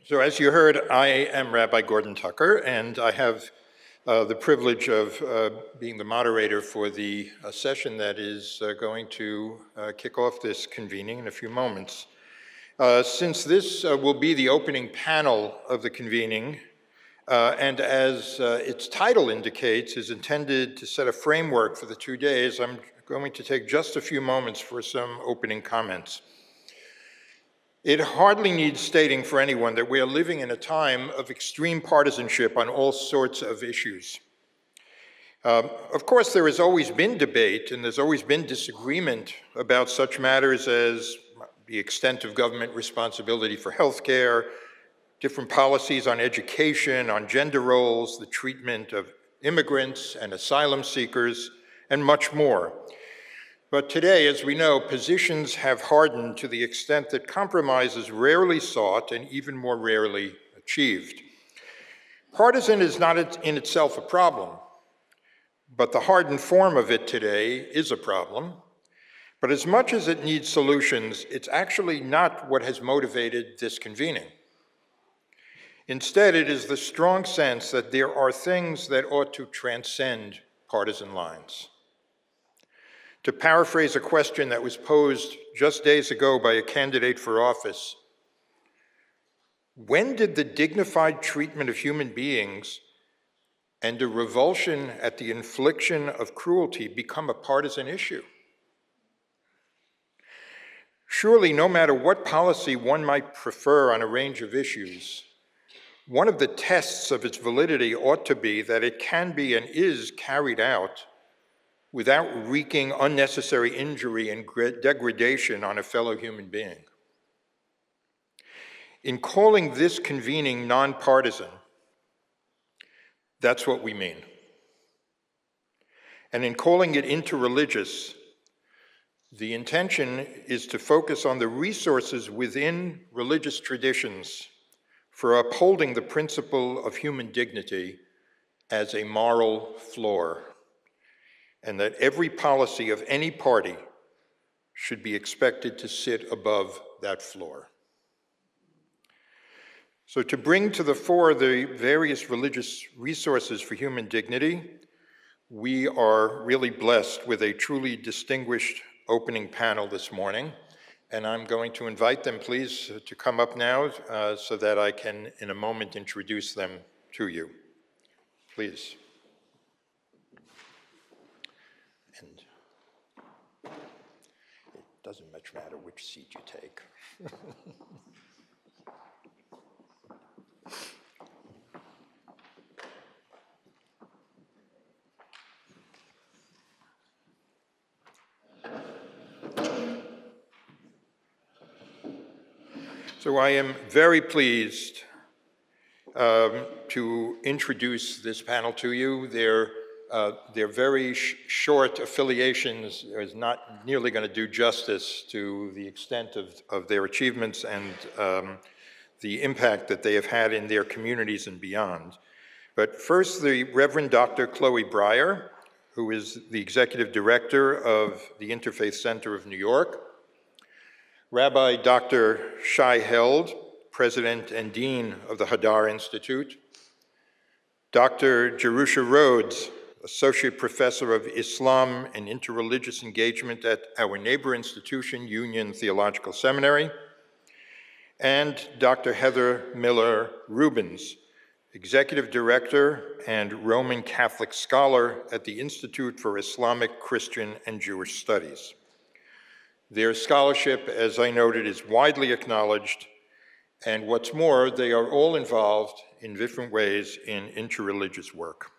So as you heard, I am Rabbi Gordon Tucker, and I have the privilege of being the moderator for the session that is going to kick off this convening in a few moments. Since this will be the opening panel of the convening, and as its title indicates, is intended to set a framework for the 2 days, I'm going to take just a few moments for some opening comments. It hardly needs stating for anyone that we are living in a time of extreme partisanship on all sorts of issues. Of course, there has always been debate and there's always been disagreement about such matters as the extent of government responsibility for healthcare, different policies on education, on gender roles, the treatment of immigrants and asylum seekers, and much more. But today, as we know, positions have hardened to the extent that compromise is rarely sought and even more rarely achieved. Partisan is not in itself a problem, but the hardened form of it today is a problem. But as much as it needs solutions, it's actually not what has motivated this convening. Instead, it is the strong sense that there are things that ought to transcend partisan lines. To paraphrase a question that was posed just days ago by a candidate for office, when did the dignified treatment of human beings and a revulsion at the infliction of cruelty become a partisan issue? Surely, no matter what policy one might prefer on a range of issues, one of the tests of its validity ought to be that it can be and is carried out without wreaking unnecessary injury and degradation on a fellow human being. In calling this convening nonpartisan, that's what we mean. And in calling it interreligious, the intention is to focus on the resources within religious traditions for upholding the principle of human dignity as a moral floor, and that every policy of any party should be expected to sit above that floor. So to bring to the fore the various religious resources for human dignity, we are really blessed with a truly distinguished opening panel this morning, and I'm going to invite them, please, to come up now so that I can, in a moment, introduce them to you. Please. Doesn't much matter which seat you take. So I am very pleased to introduce this panel to you. Their very short affiliations is not nearly going to do justice to the extent of their achievements and the impact that they have had in their communities and beyond. But first, the Reverend Dr. Chloe Breyer, who is the Executive Director of the Interfaith Center of New York, Rabbi Dr. Shai Held, President and Dean of the Hadar Institute, Dr. Jerusha Rhodes, Associate Professor of Islam and Interreligious Engagement at our neighbor institution, Union Theological Seminary, and Dr. Heather Miller Rubens, Executive Director and Roman Catholic Scholar at the Institute for Islamic, Christian, and Jewish Studies. Their scholarship, as I noted, is widely acknowledged, and what's more, they are all involved in different ways in interreligious work.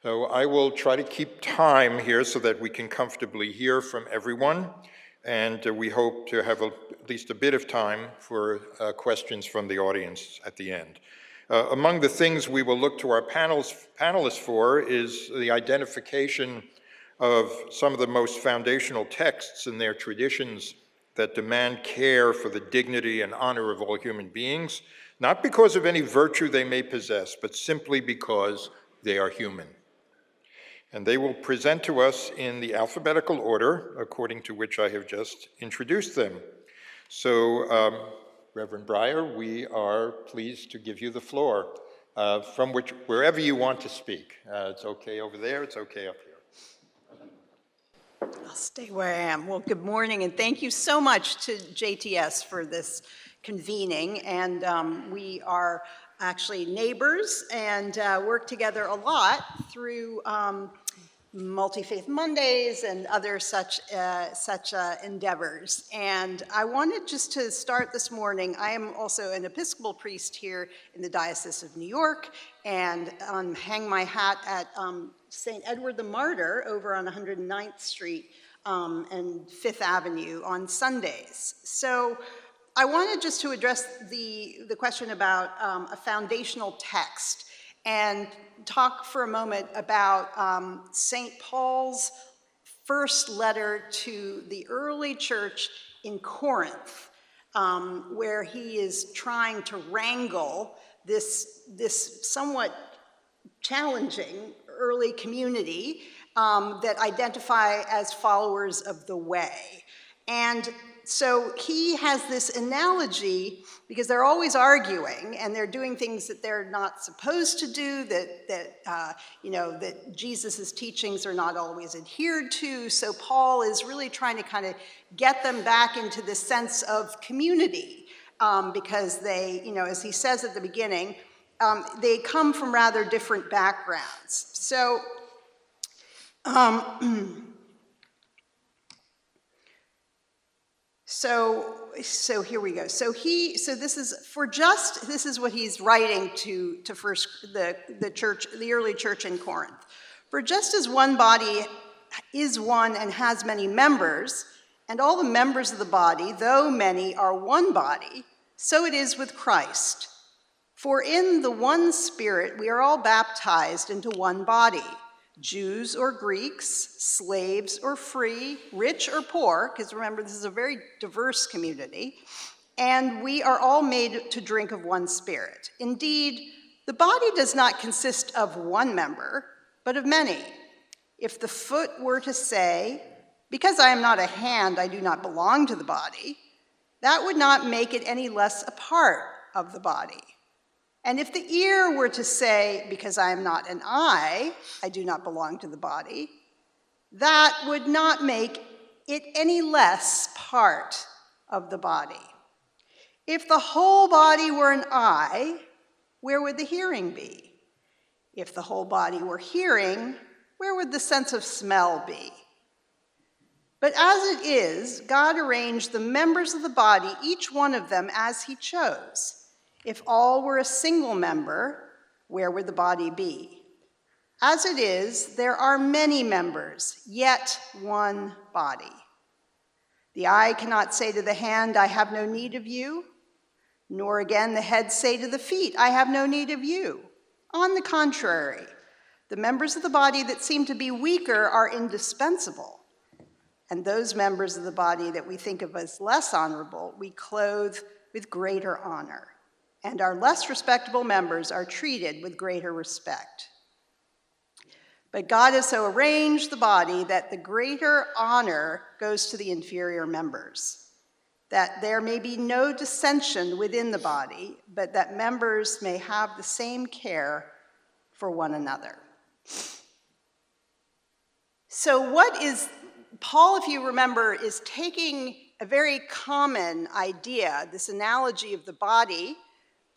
So I will try to keep time here so that we can comfortably hear from everyone, and we hope to have at least a bit of time for questions from the audience at the end. Among the things we will look to our panelists for is the identification of some of the most foundational texts in their traditions that demand care for the dignity and honor of all human beings, not because of any virtue they may possess, but simply because they are human. And they will present to us in the alphabetical order according to which I have just introduced them. So Reverend Breyer, we are pleased to give you the floor, from wherever you want to speak. It's okay over there, it's okay up here. I'll stay where I am. Well, good morning, and thank you so much to JTS for this convening. And we are actually neighbors and work together a lot through Multi-Faith Mondays and other such endeavors. And I wanted just to start this morning. I am also an Episcopal priest here in the Diocese of New York, and hang my hat at St. Edward the Martyr over on 109th Street and 5th Avenue on Sundays. So I wanted just to address the question about a foundational text and talk for a moment about St. Paul's first letter to the early church in Corinth, where he is trying to wrangle this somewhat challenging early community that identify as followers of the way. And so he has this analogy, because they're always arguing and they're doing things that they're not supposed to do, that Jesus' teachings are not always adhered to. So Paul is really trying to kind of get them back into this sense of community, because they, as he says at the beginning, they come from rather different backgrounds. So So here we go. So this is what he's writing to first the church, the early church in Corinth. For just as one body is one and has many members, and all the members of the body, though many, are one body, so it is with Christ. For in the one Spirit we are all baptized into one body, Jews or Greeks, slaves or free, rich or poor, because remember, this is a very diverse community, and we are all made to drink of one Spirit. Indeed, the body does not consist of one member, but of many. If the foot were to say, because I am not a hand, I do not belong to the body, that would not make it any less a part of the body. And if the ear were to say, because I am not an eye, I do not belong to the body, that would not make it any less part of the body. If the whole body were an eye, where would the hearing be? If the whole body were hearing, where would the sense of smell be? But as it is, God arranged the members of the body, each one of them as he chose. If all were a single member, where would the body be? As it is, there are many members, yet one body. The eye cannot say to the hand, I have no need of you, nor again the head say to the feet, I have no need of you. On the contrary, the members of the body that seem to be weaker are indispensable, and those members of the body that we think of as less honorable, we clothe with greater honor. And our less respectable members are treated with greater respect. But God has so arranged the body that the greater honor goes to the inferior members, that there may be no dissension within the body, but that members may have the same care for one another. So what is, Paul, if you remember, is taking a very common idea, this analogy of the body,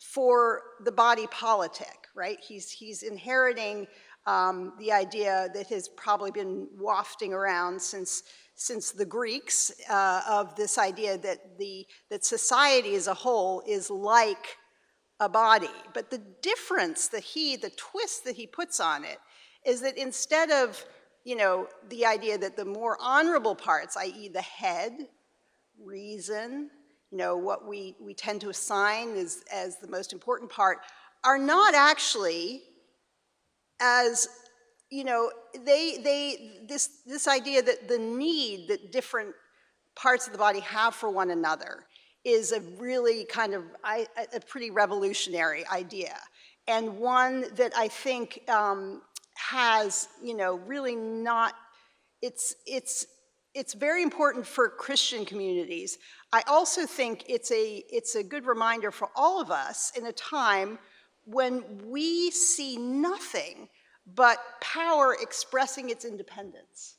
for the body politic, right? He's inheriting the idea that has probably been wafting around since the Greeks, of this idea that society as a whole is like a body. But the difference the twist that he puts on it is that instead of, the idea that the more honorable parts, i.e. the head, reason, what we tend to assign as the most important part, are not actually as, this idea that the need that different parts of the body have for one another is a really kind of a pretty revolutionary idea, and one that I think has, really not, it's it's very important for Christian communities. I also think it's a good reminder for all of us in a time when we see nothing but power expressing its independence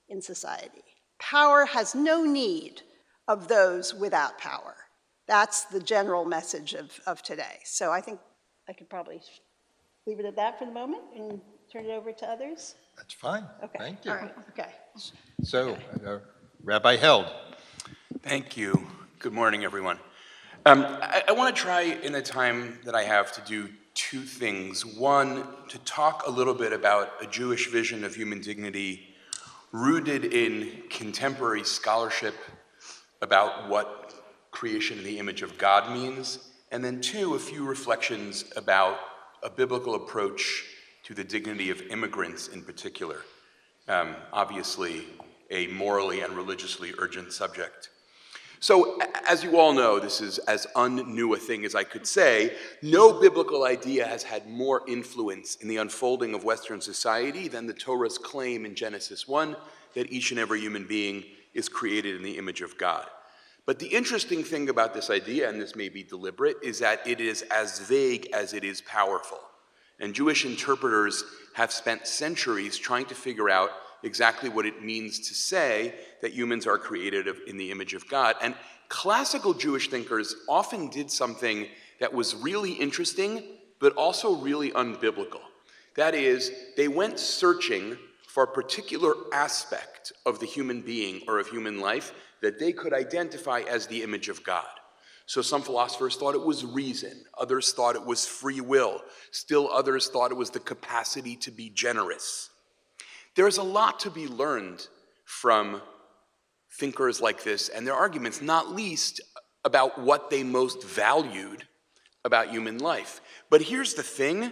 in society. Power has no need of those without power. That's the general message of today. So I think I could probably leave it at that for the moment and turn it over to others. That's fine. Okay. Thank you. All right. Okay. So, Rabbi Held. Thank you. Good morning, everyone. I want to try in the time that I have to do two things. One, to talk a little bit about a Jewish vision of human dignity rooted in contemporary scholarship about what creation in the image of God means. And then two, a few reflections about a biblical approach to the dignity of immigrants in particular. Obviously, a morally and religiously urgent subject. So, as you all know, this is as unnew a thing as I could say. No biblical idea has had more influence in the unfolding of Western society than the Torah's claim in Genesis 1 that each and every human being is created in the image of God. But the interesting thing about this idea, and this may be deliberate, is that it is as vague as it is powerful. And Jewish interpreters have spent centuries trying to figure out exactly what it means to say that humans are created in the image of God. And classical Jewish thinkers often did something that was really interesting, but also really unbiblical. That is, they went searching for a particular aspect of the human being or of human life that they could identify as the image of God. So some philosophers thought it was reason, others thought it was free will, still others thought it was the capacity to be generous. There's a lot to be learned from thinkers like this and their arguments, not least about what they most valued about human life. But here's the thing,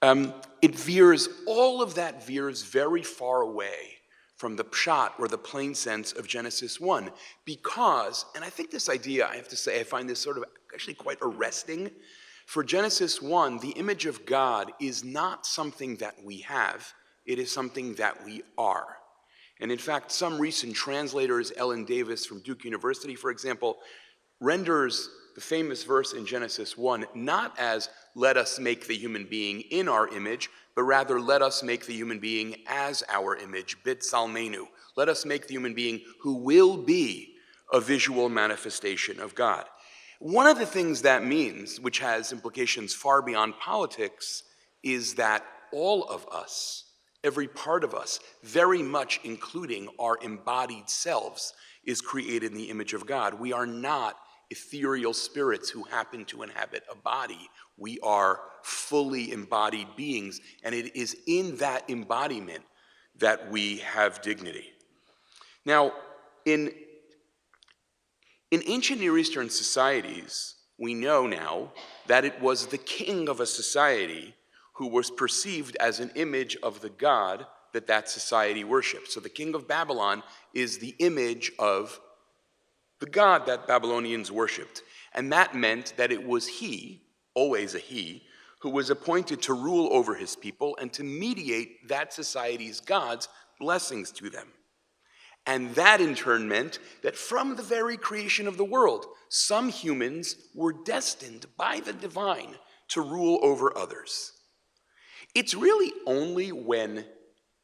all of that veers very far away from the pshat or the plain sense of Genesis 1 because, and I think this idea, I have to say, I find this sort of actually quite arresting. For Genesis 1, the image of God is not something that we have, it is something that we are. And in fact, some recent translators, Ellen Davis from Duke University, for example, renders the famous verse in Genesis 1 not as, let us make the human being in our image, but rather, let us make the human being as our image, bit salmenu. Let us make the human being who will be a visual manifestation of God. One of the things that means, which has implications far beyond politics, is that all of us, every part of us, very much including our embodied selves, is created in the image of God. We are not ethereal spirits who happen to inhabit a body. We are fully embodied beings, and it is in that embodiment that we have dignity. Now, in ancient Near Eastern societies, we know now that it was the king of a society who was perceived as an image of the god that society worshipped. So the king of Babylon is the image of the god that Babylonians worshipped. And that meant that it was he, always a he, who was appointed to rule over his people and to mediate that society's God's blessings to them. And that in turn meant that from the very creation of the world, some humans were destined by the divine to rule over others. It's really only when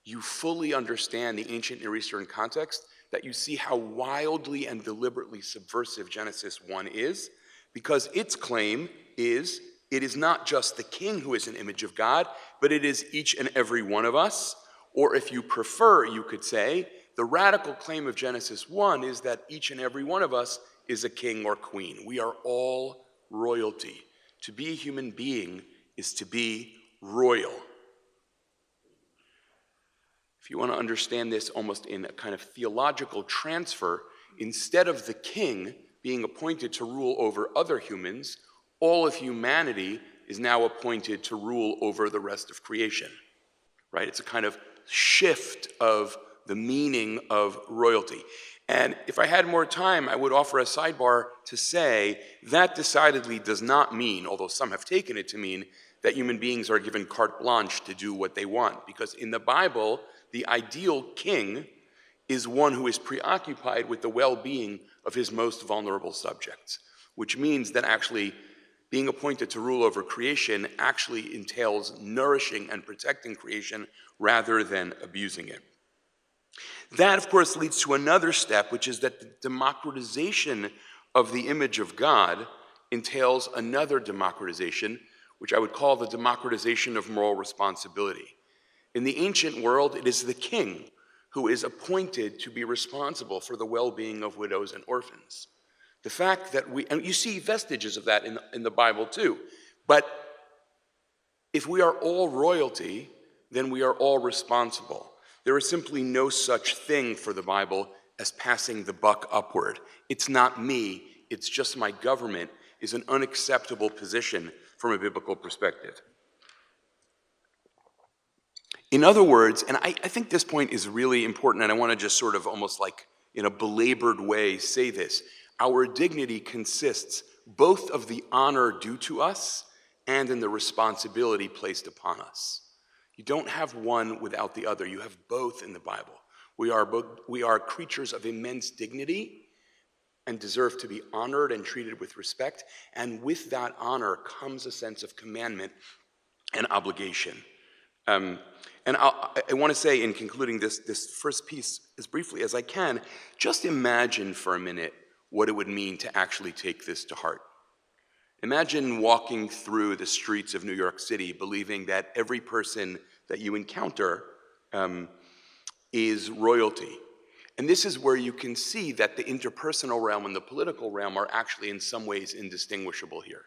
you fully understand the ancient Near Eastern context that you see how wildly and deliberately subversive Genesis 1 is, because its claim is, it is not just the king who is an image of God, but it is each and every one of us. Or if you prefer, you could say, the radical claim of Genesis 1 is that each and every one of us is a king or queen. We are all royalty. To be a human being is to be royal. If you want to understand this almost in a kind of theological transfer, instead of the king being appointed to rule over other humans, all of humanity is now appointed to rule over the rest of creation, right? It's a kind of shift of the meaning of royalty. And if I had more time, I would offer a sidebar to say that decidedly does not mean, although some have taken it to mean, that human beings are given carte blanche to do what they want. Because in the Bible, the ideal king is one who is preoccupied with the well-being of his most vulnerable subjects, which means that actually being appointed to rule over creation actually entails nourishing and protecting creation rather than abusing it. That, of course, leads to another step, which is that the democratization of the image of God entails another democratization, which I would call the democratization of moral responsibility. In the ancient world, it is the king who is appointed to be responsible for the well-being of widows and orphans. The fact that and you see vestiges of that in the Bible too, but if we are all royalty, then we are all responsible. There is simply no such thing for the Bible as passing the buck upward. It's not me, it's just my government is an unacceptable position from a biblical perspective. In other words, and I think this point is really important, and I want to just sort of almost like in a belabored way say this. Our dignity consists both of the honor due to us and in the responsibility placed upon us. You don't have one without the other. You have both in the Bible. We are creatures of immense dignity and deserve to be honored and treated with respect. And with that honor comes a sense of commandment and obligation. And I want to say in concluding this first piece as briefly as I can, just imagine for a minute what it would mean to actually take this to heart. Imagine walking through the streets of New York City believing that every person that you encounter is royalty. And this is where you can see that the interpersonal realm and the political realm are actually in some ways indistinguishable here.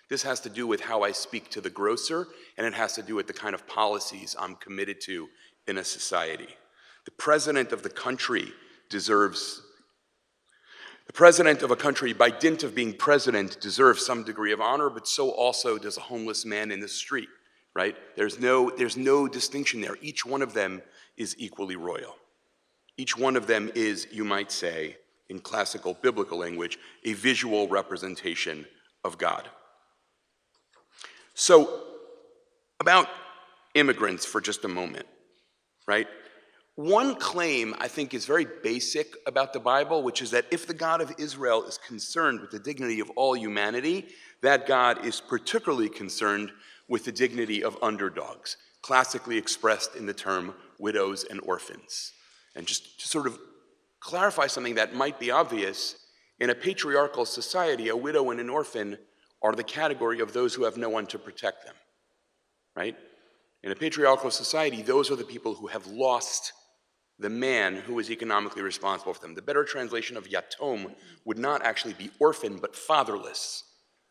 This has to do with how I speak to the grocer, and it has to do with the kind of policies I'm committed to in a society. The president of a country, by dint of being president, deserves some degree of honor, but so also does a homeless man in the street, right? There's no distinction there. Each one of them is equally royal. Each one of them is, you might say, in classical biblical language, a visual representation of God. So, about immigrants for just a moment, right? One claim I think is very basic about the Bible, which is that if the God of Israel is concerned with the dignity of all humanity, that God is particularly concerned with the dignity of underdogs, classically expressed in the term widows and orphans. And just to sort of clarify something that might be obvious, in a patriarchal society, a widow and an orphan are the category of those who have no one to protect them, right? In a patriarchal society, those are the people who have lost the man who is economically responsible for them. The better translation of yatom would not actually be orphan, but fatherless,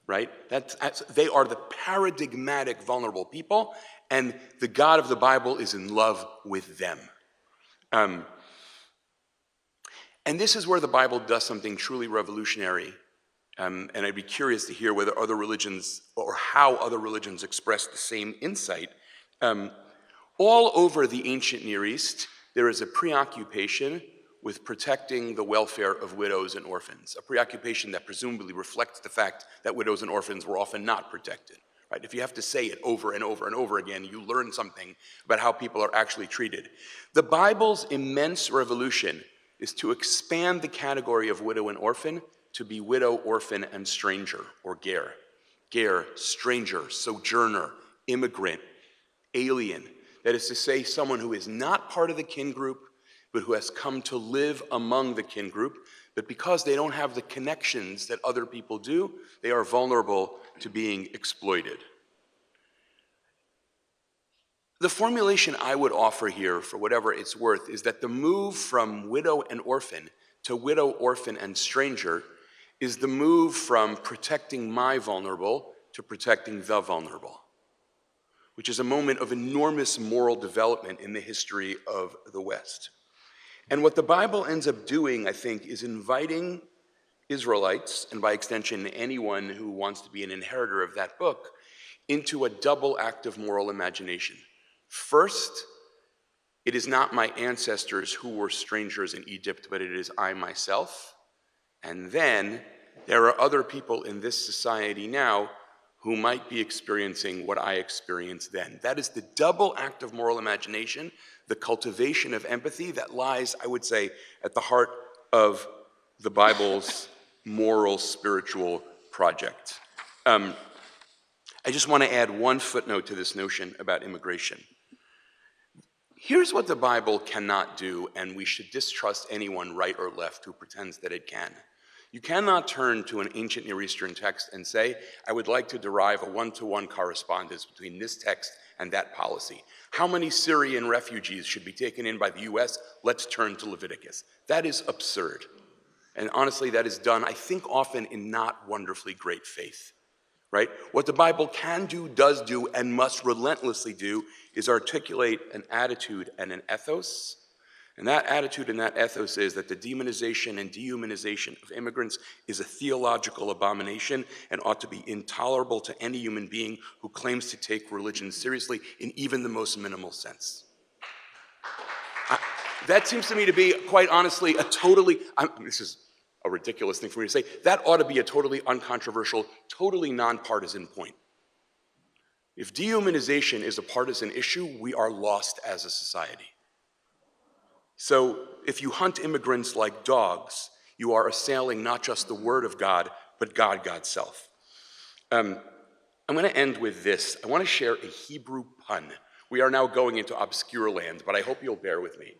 right? They are the paradigmatic vulnerable people, and the God of the Bible is in love with them. And this is where the Bible does something truly revolutionary. And I'd be curious to hear whether other religions or how other religions express the same insight. All over the ancient Near East, there is a preoccupation with protecting the welfare of widows and orphans, a preoccupation that presumably reflects the fact that widows and orphans were often not protected. Right? If you have to say it over and over and over again, you learn something about how people are actually treated. The Bible's immense revolution is to expand the category of widow and orphan to be widow, orphan, and stranger, or ger. Ger, stranger, sojourner, immigrant, alien. That is to say, someone who is not part of the kin group, but who has come to live among the kin group, but because they don't have the connections that other people do, they are vulnerable to being exploited. The formulation I would offer here, for whatever it's worth, is that the move from widow and orphan to widow, orphan, and stranger is the move from protecting my vulnerable to protecting the vulnerable, which is a moment of enormous moral development in the history of the West. And what the Bible ends up doing, I think, is inviting Israelites, and by extension anyone who wants to be an inheritor of that book, into a double act of moral imagination. First, it is not my ancestors who were strangers in Egypt, but it is I myself. And then there are other people in this society now who might be experiencing what I experienced then. That is the double act of moral imagination, the cultivation of empathy that lies, I would say, at the heart of the Bible's moral, spiritual project. I just want to add one footnote to this notion about immigration. Here's what the Bible cannot do, and we should distrust anyone, right or left, who pretends that it can. You cannot turn to an ancient Near Eastern text and say, I would like to derive a one-to-one correspondence between this text and that policy. How many Syrian refugees should be taken in by the US? Let's turn to Leviticus. That is absurd. And honestly, that is done, I think, often in not wonderfully great faith, right? What the Bible can do, does do, and must relentlessly do is articulate an attitude and an ethos. And that attitude and that ethos is that the demonization and dehumanization of immigrants is a theological abomination and ought to be intolerable to any human being who claims to take religion seriously in even the most minimal sense. That seems to me to be, quite honestly, this is a ridiculous thing for me to say, that ought to be a totally uncontroversial, totally nonpartisan point. If dehumanization is a partisan issue, we are lost as a society. So if you hunt immigrants like dogs, you are assailing not just the word of God, but God's self. I'm going to end with this. I want to share a Hebrew pun. We are now going into obscure land, but I hope you'll bear with me.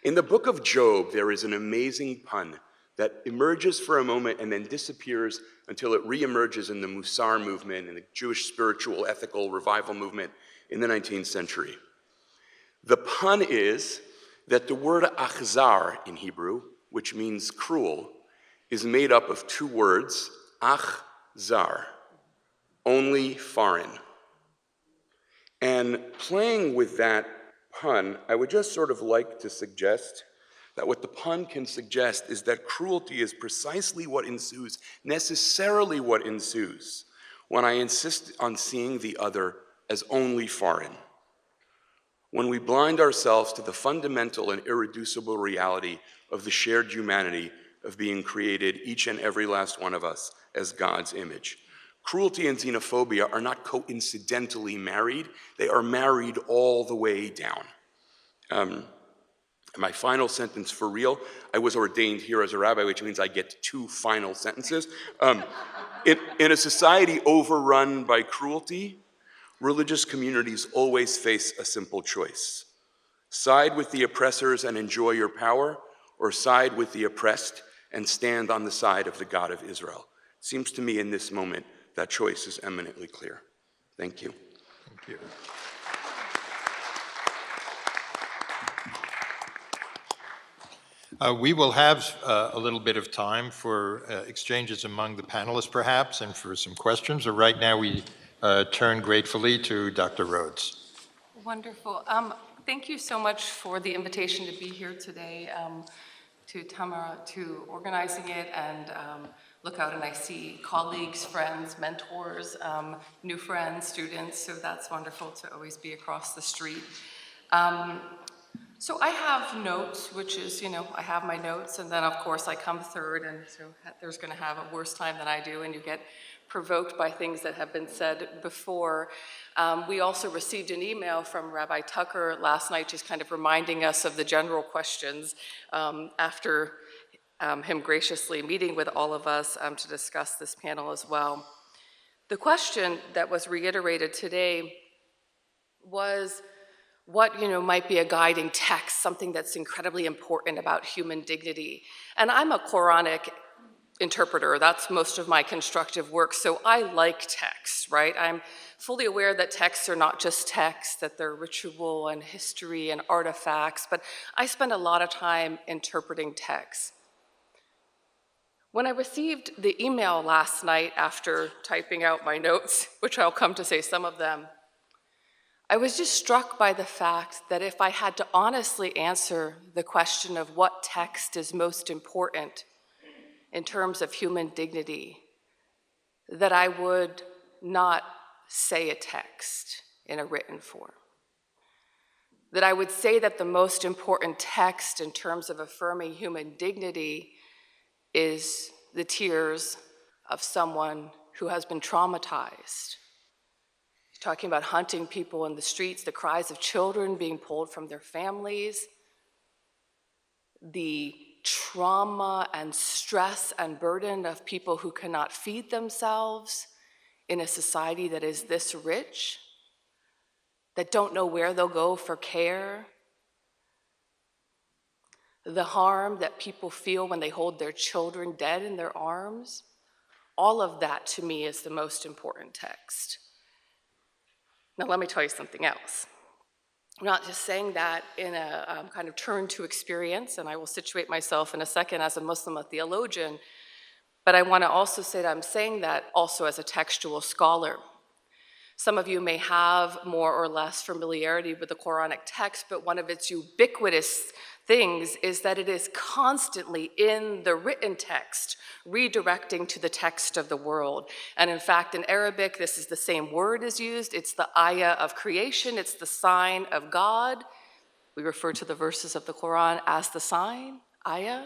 In the book of Job, there is an amazing pun that emerges for a moment and then disappears until it reemerges in the Musar movement and the Jewish spiritual, ethical revival movement in the 19th century. The pun is that the word achzar in Hebrew, which means cruel, is made up of two words, achzar, only foreign. And playing with that pun, I would just sort of like to suggest that what the pun can suggest is that cruelty is precisely what ensues, necessarily what ensues, when I insist on seeing the other as only foreign. When we blind ourselves to the fundamental and irreducible reality of the shared humanity of being created, each and every last one of us, as God's image. Cruelty and xenophobia are not coincidentally married, they are married all the way down. My final sentence for real, I was ordained here as a rabbi, which means I get two final sentences. In a society overrun by cruelty, religious communities always face a simple choice. Side with the oppressors and enjoy your power, or side with the oppressed and stand on the side of the God of Israel. It seems to me in this moment that choice is eminently clear. Thank you. Thank you. We will have a little bit of time for exchanges among the panelists, perhaps, and for some questions. But right now, we turn gratefully to Dr. Rhodes. Wonderful. Thank you so much for the invitation to be here today, to Tamara, to organizing it, and look out and I see colleagues, friends, mentors, new friends, students, so that's wonderful to always be across the street. So I have notes, which is, I have my notes, and then of course I come third, and so there's going to have a worse time than I do, and you get provoked by things that have been said before. We also received an email from Rabbi Tucker last night, just kind of reminding us of the general questions after him graciously meeting with all of us to discuss this panel as well. The question that was reiterated today was, what might be a guiding text, something that's incredibly important about human dignity. And I'm a Quranic interpreter. That's most of my constructive work, so I like texts, right? I'm fully aware that texts are not just texts, that they're ritual and history and artifacts, but I spend a lot of time interpreting texts. When I received the email last night after typing out my notes, which I'll come to say some of them, I was just struck by the fact that if I had to honestly answer the question of what text is most important in terms of human dignity, that I would not say a text in a written form. That I would say that the most important text in terms of affirming human dignity is the tears of someone who has been traumatized. He's talking about hunting people in the streets, the cries of children being pulled from their families, the trauma and stress and burden of people who cannot feed themselves in a society that is this rich, that don't know where they'll go for care, the harm that people feel when they hold their children dead in their arms. All of that, to me, is the most important text. Now, let me tell you something else. I'm not just saying that in a kind of turn to experience, and I will situate myself in a second as a Muslim, a theologian, but I want to also say that I'm saying that also as a textual scholar. Some of you may have more or less familiarity with the Quranic text, but one of its ubiquitous things is that it is constantly in the written text, redirecting to the text of the world. And in fact, in Arabic, this is the same word is used. It's the ayah of creation. It's the sign of God. We refer to the verses of the Quran as the sign, ayah.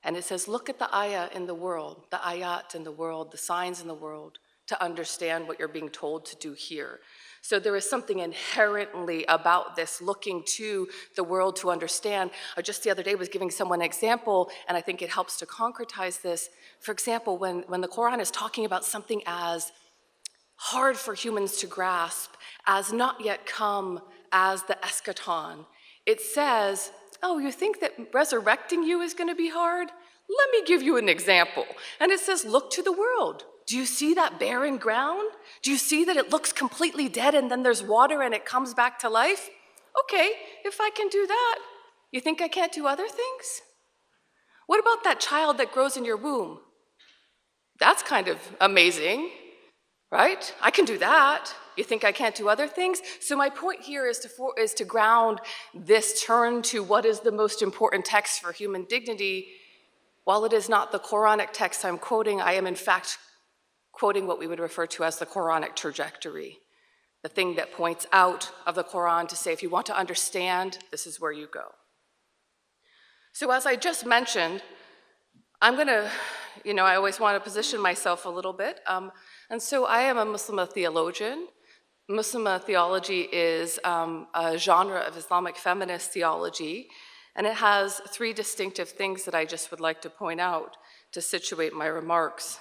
And it says, look at the ayah in the world, the ayat in the world, the signs in the world, to understand what you're being told to do here. So there is something inherently about this, looking to the world to understand. I just the other day was giving someone an example, and I think it helps to concretize this. For example, when the Quran is talking about something as hard for humans to grasp, as not yet come, as the eschaton, it says, oh, you think that resurrecting you is going to be hard? Let me give you an example. And it says, look to the world. Do you see that barren ground? Do you see that it looks completely dead and then there's water and it comes back to life? Okay, if I can do that, you think I can't do other things? What about that child that grows in your womb? That's kind of amazing, right? I can do that. You think I can't do other things? So my point here is to ground this turn to what is the most important text for human dignity. While it is not the Quranic text I'm quoting, I am in fact quoting what we would refer to as the Quranic trajectory, the thing that points out of the Quran to say, if you want to understand, this is where you go. So as I just mentioned, I'm going to, I always want to position myself a little bit. And so I am a Muslim theologian. Muslim theology is a genre of Islamic feminist theology, and it has three distinctive things that I just would like to point out to situate my remarks.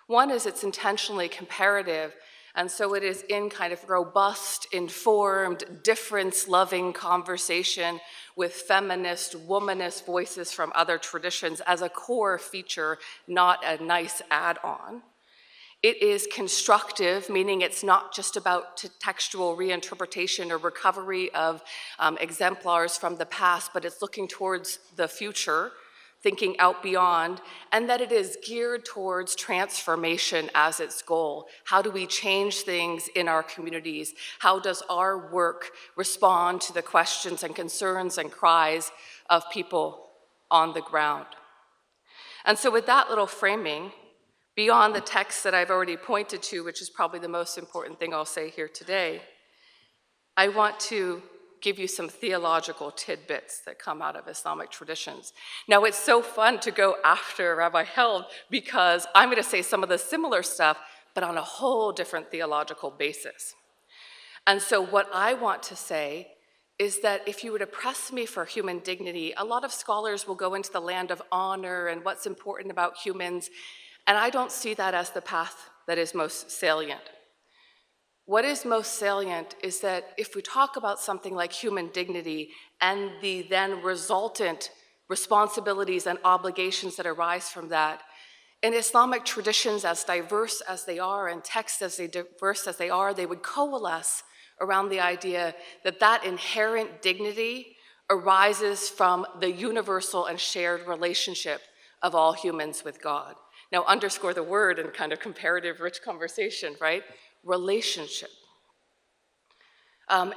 One is it's intentionally comparative, and so it is in kind of robust, informed, difference-loving conversation with feminist, womanist voices from other traditions as a core feature, not a nice add-on. It is constructive, meaning it's not just about textual reinterpretation or recovery of exemplars from the past, but it's looking towards the future, thinking out beyond, and that it is geared towards transformation as its goal. How do we change things in our communities? How does our work respond to the questions and concerns and cries of people on the ground? And so with that little framing, beyond the text that I've already pointed to, which is probably the most important thing I'll say here today, I want to give you some theological tidbits that come out of Islamic traditions. Now, it's so fun to go after Rabbi Held because I'm going to say some of the similar stuff, but on a whole different theological basis. And so what I want to say is that if you were to press me for human dignity, a lot of scholars will go into the land of honor and what's important about humans, and I don't see that as the path that is most salient. What is most salient is that if we talk about something like human dignity and the then resultant responsibilities and obligations that arise from that, in Islamic traditions as diverse as they are and texts as diverse as they are, they would coalesce around the idea that that inherent dignity arises from the universal and shared relationship of all humans with God. Now, underscore the word in kind of comparative rich conversation, right? Relationship.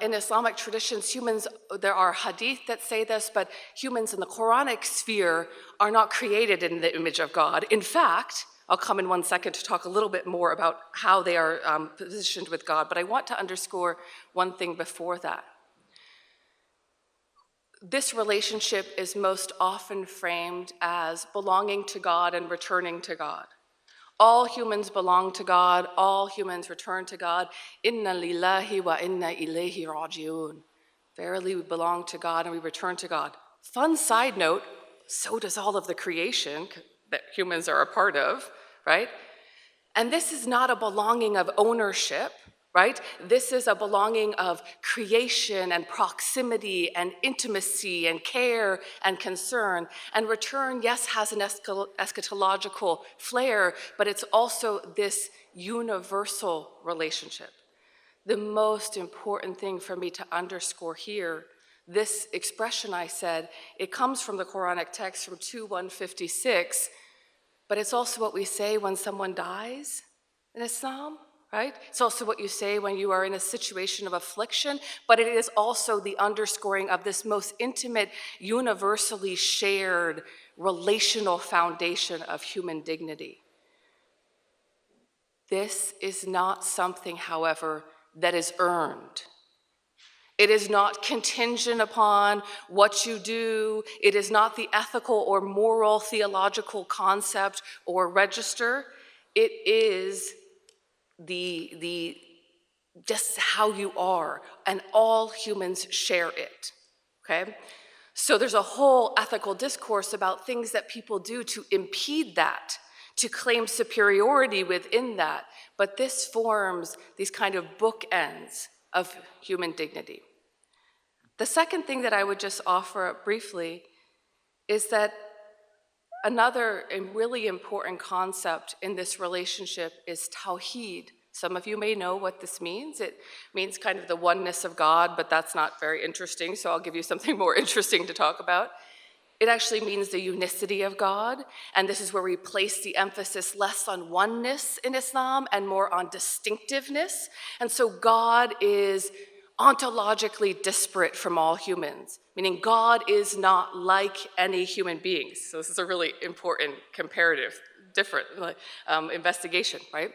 In Islamic traditions, humans, there are hadith that say this, but humans in the Quranic sphere are not created in the image of God. In fact, I'll come in 1 second to talk a little bit more about how they are positioned with God, but I want to underscore one thing before that. This relationship is most often framed as belonging to God and returning to God. All humans belong to God. All humans return to God. Inna lillahi wa inna ilayhi raji'un. Verily, we belong to God and we return to God. Fun side note, so does all of the creation that humans are a part of, right? And this is not a belonging of ownership, right? This is a belonging of creation and proximity and intimacy and care and concern. And return, yes, has an eschatological flair, but it's also this universal relationship. The most important thing for me to underscore here, this expression I said, it comes from the Quranic text from 2:156, but it's also what we say when someone dies in Islam, right? It's also what you say when you are in a situation of affliction, but it is also the underscoring of this most intimate, universally shared, relational foundation of human dignity. This is not something, however, that is earned. It is not contingent upon what you do. It is not the ethical or moral theological concept or register. It is the just how you are, and all humans share it, okay? So there's a whole ethical discourse about things that people do to impede that, to claim superiority within that, but this forms these kind of bookends of human dignity. The second thing that I would just offer up briefly is that another really important concept in this relationship is tawheed. Some of you may know what this means. It means kind of the oneness of God, but that's not very interesting, so I'll give you something more interesting to talk about. It actually means the unicity of God, and this is where we place the emphasis less on oneness in Islam and more on distinctiveness. And so God is ontologically disparate from all humans, meaning God is not like any human beings. So this is a really important comparative, different investigation, right?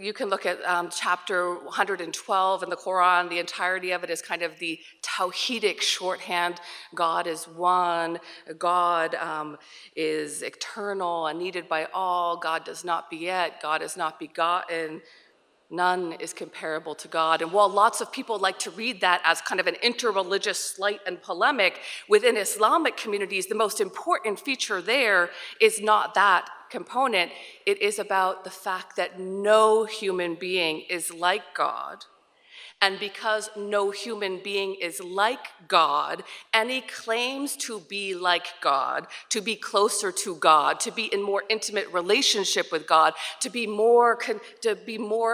You can look at chapter 112 in the Quran. The entirety of it is kind of the Tawhidic shorthand. God is one. God is eternal and needed by all. God does not beget. God is not begotten. None is comparable to God. And while lots of people like to read that as kind of an interreligious slight and polemic, within Islamic communities, the most important feature there is not that component. It is about the fact that no human being is like God. And because no human being is like God, any claims to be like God, to be closer to God, to be in more intimate relationship with God, to be more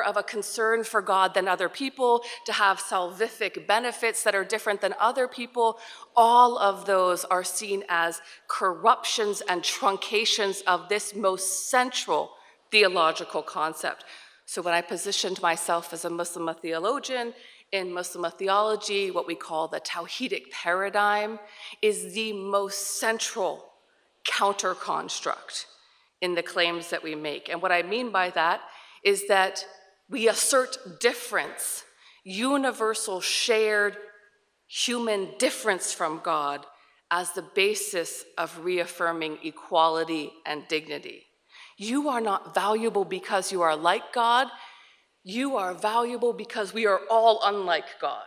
of a concern for God than other people, to have salvific benefits that are different than other people, all of those are seen as corruptions and truncations of this most central theological concept. So when I positioned myself as a Muslim theologian, in Muslim theology, what we call the Tawhidic paradigm is the most central counter-construct in the claims that we make. And what I mean by that is that we assert difference, universal shared human difference from God as the basis of reaffirming equality and dignity. You are not valuable because you are like God. You are valuable because we are all unlike God.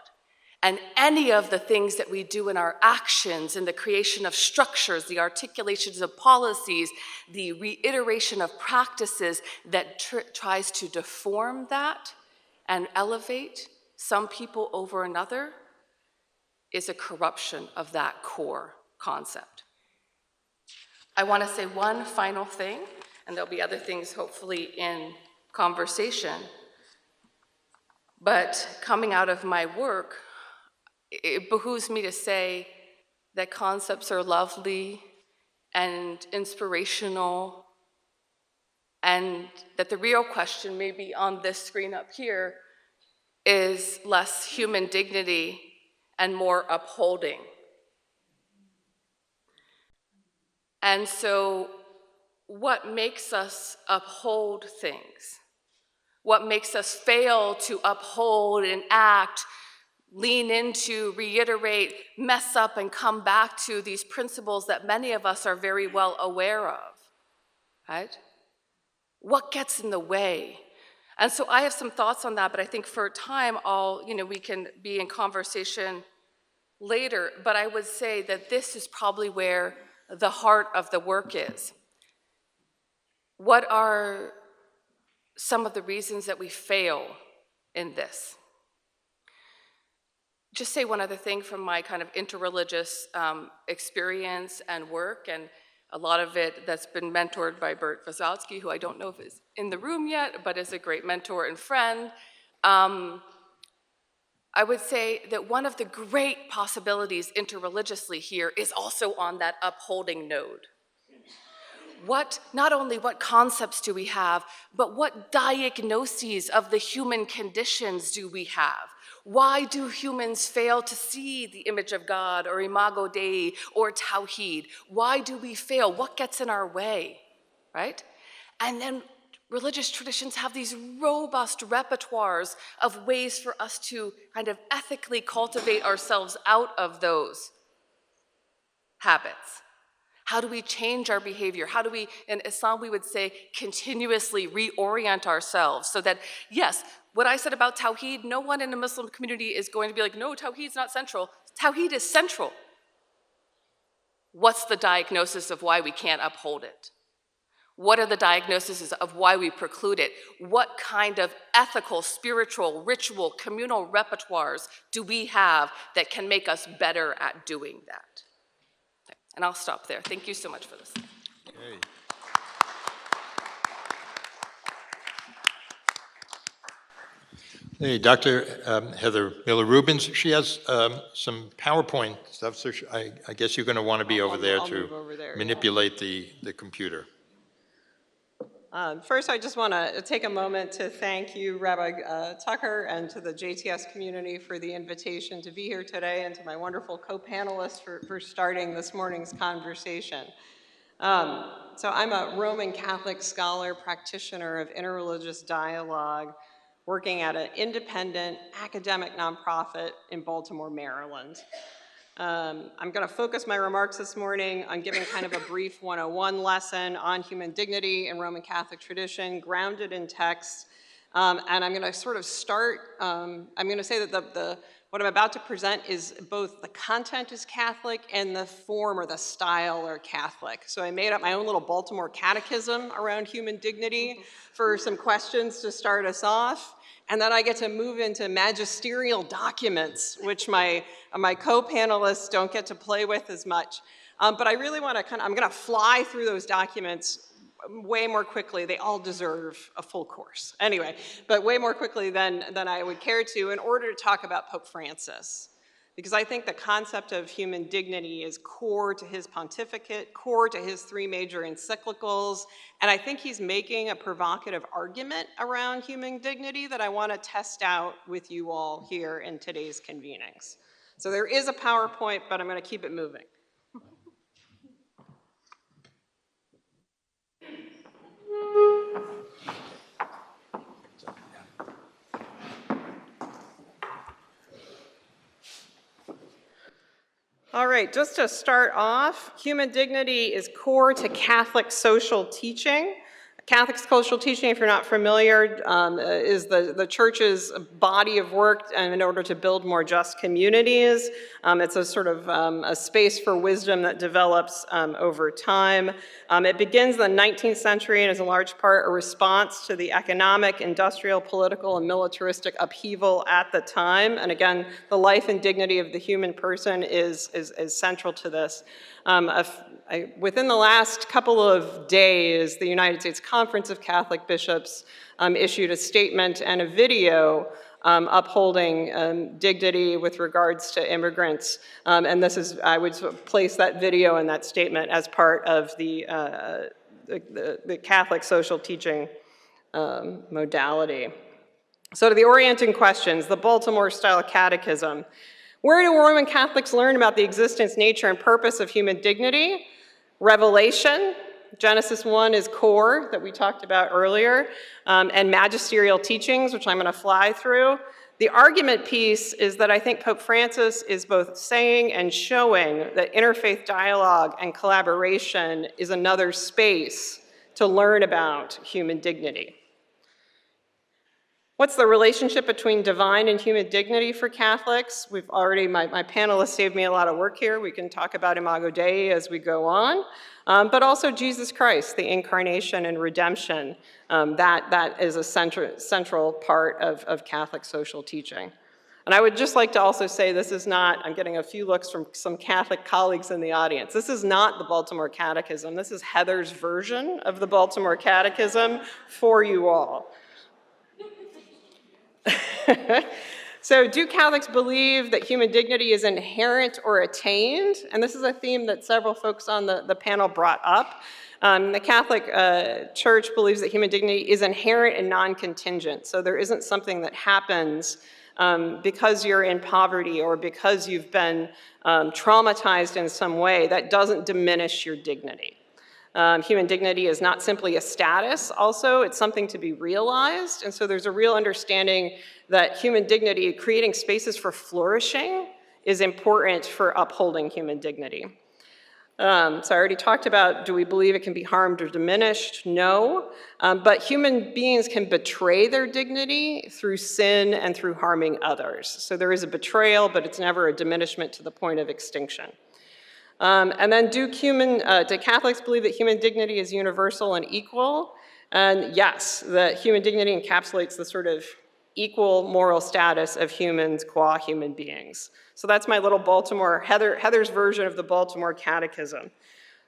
And any of the things that we do in our actions, in the creation of structures, the articulations of policies, the reiteration of practices that tries to deform that and elevate some people over another is a corruption of that core concept. I want to say one final thing, and there'll be other things hopefully in conversation. But coming out of my work, it behooves me to say that concepts are lovely and inspirational, and that the real question, maybe on this screen up here, is less human dignity and more upholding. And so what makes us uphold things? What makes us fail to uphold and act, lean into, reiterate, mess up, and come back to these principles that many of us are very well aware of? right? What gets in the way? And so I have some thoughts on that, but I think for time, we can be in conversation later, but I would say that this is probably where the heart of the work is. What are some of the reasons that we fail in this? Just say one other thing from my kind of interreligious experience and work, and a lot of it that's been mentored by Bert Wazowski, who I don't know if is in the room yet, but is a great mentor and friend. I would say that one of the great possibilities interreligiously here is also on that upholding node. Not only what concepts do we have, but what diagnoses of the human conditions do we have? Why do humans fail to see the image of God or Imago Dei or Tawhid? Why do we fail? What gets in our way, right? And then religious traditions have these robust repertoires of ways for us to kind of ethically cultivate ourselves out of those habits. How do we change our behavior? How do we, in Islam we would say, continuously reorient ourselves so that, yes, what I said about Tawhid, no one in the Muslim community is going to be like, no, Tawhid's not central. Tawhid is central. What's the diagnosis of why we can't uphold it? What are the diagnoses of why we preclude it? What kind of ethical, spiritual, ritual, communal repertoires do we have that can make us better at doing that? And I'll stop there. Thank you so much for this. Okay. Hey, Dr. Heather Miller-Rubens, she has some PowerPoint stuff, so I guess you're going to want to be over there to manipulate the computer. First, I just want to take a moment to thank you, Rabbi Tucker, and to the JTS community for the invitation to be here today, and to my wonderful co-panelists for starting this morning's conversation. So I'm a Roman Catholic scholar, practitioner of interreligious dialogue, working at an independent academic nonprofit in Baltimore, Maryland. I'm going to focus my remarks this morning on giving kind of a brief 101 lesson on human dignity in Roman Catholic tradition, grounded in text. And I'm going to sort of start, I'm going to say that what I'm about to present is both the content is Catholic and the form or the style are Catholic. So I made up my own little Baltimore catechism around human dignity for some questions to start us off. And then I get to move into magisterial documents, which my co-panelists don't get to play with as much. But I really want to I'm going to fly through those documents way more quickly. They all deserve a full course. Anyway, but way more quickly than I would care to in order to talk about Pope Francis. Because I think the concept of human dignity is core to his pontificate, core to his 3 major encyclicals, and I think he's making a provocative argument around human dignity that I want to test out with you all here in today's convenings. So there is a PowerPoint, but I'm going to keep it moving. All right, just to start off, human dignity is core to Catholic social teaching. Catholic social teaching, if you're not familiar, is the church's body of work in order to build more just communities. It's a sort of a space for wisdom that develops over time. It begins in the 19th century and is in large part a response to the economic, industrial, political, and militaristic upheaval at the time. And again, the life and dignity of the human person is central to this. Within the last couple of days, the United States Conference of Catholic Bishops issued a statement and a video upholding dignity with regards to immigrants. And this is, I would place that video and that statement as part of the Catholic social teaching modality. So to the orienting questions, the Baltimore-style catechism. Where do Roman Catholics learn about the existence, nature, and purpose of human dignity? Revelation, Genesis 1 is core, that we talked about earlier, and magisterial teachings, which I'm going to fly through. The argument piece is that I think Pope Francis is both saying and showing that interfaith dialogue and collaboration is another space to learn about human dignity. What's the relationship between divine and human dignity for Catholics? We've already, my panelists saved me a lot of work here. We can talk about Imago Dei as we go on, but also Jesus Christ, the incarnation and redemption. That is a central part of Catholic social teaching. And I would just like to also say this is not, I'm getting a few looks from some Catholic colleagues in the audience. This is not the Baltimore Catechism. This is Heather's version of the Baltimore Catechism for you all. So do Catholics believe that human dignity is inherent or attained? And this is a theme that several folks on the panel brought up. The Catholic Church believes that human dignity is inherent and non-contingent. So there isn't something that happens because you're in poverty or because you've been traumatized in some way that doesn't diminish your dignity. Human dignity is not simply a status, also, it's something to be realized. And so there's a real understanding that human dignity, creating spaces for flourishing, is important for upholding human dignity. So I already talked about, do we believe it can be harmed or diminished? No. But human beings can betray their dignity through sin and through harming others. So there is a betrayal, but it's never a diminishment to the point of extinction. And then do Catholics believe that human dignity is universal and equal? And yes, that human dignity encapsulates the sort of equal moral status of humans qua human beings. So that's my little Heather's version of the Baltimore Catechism.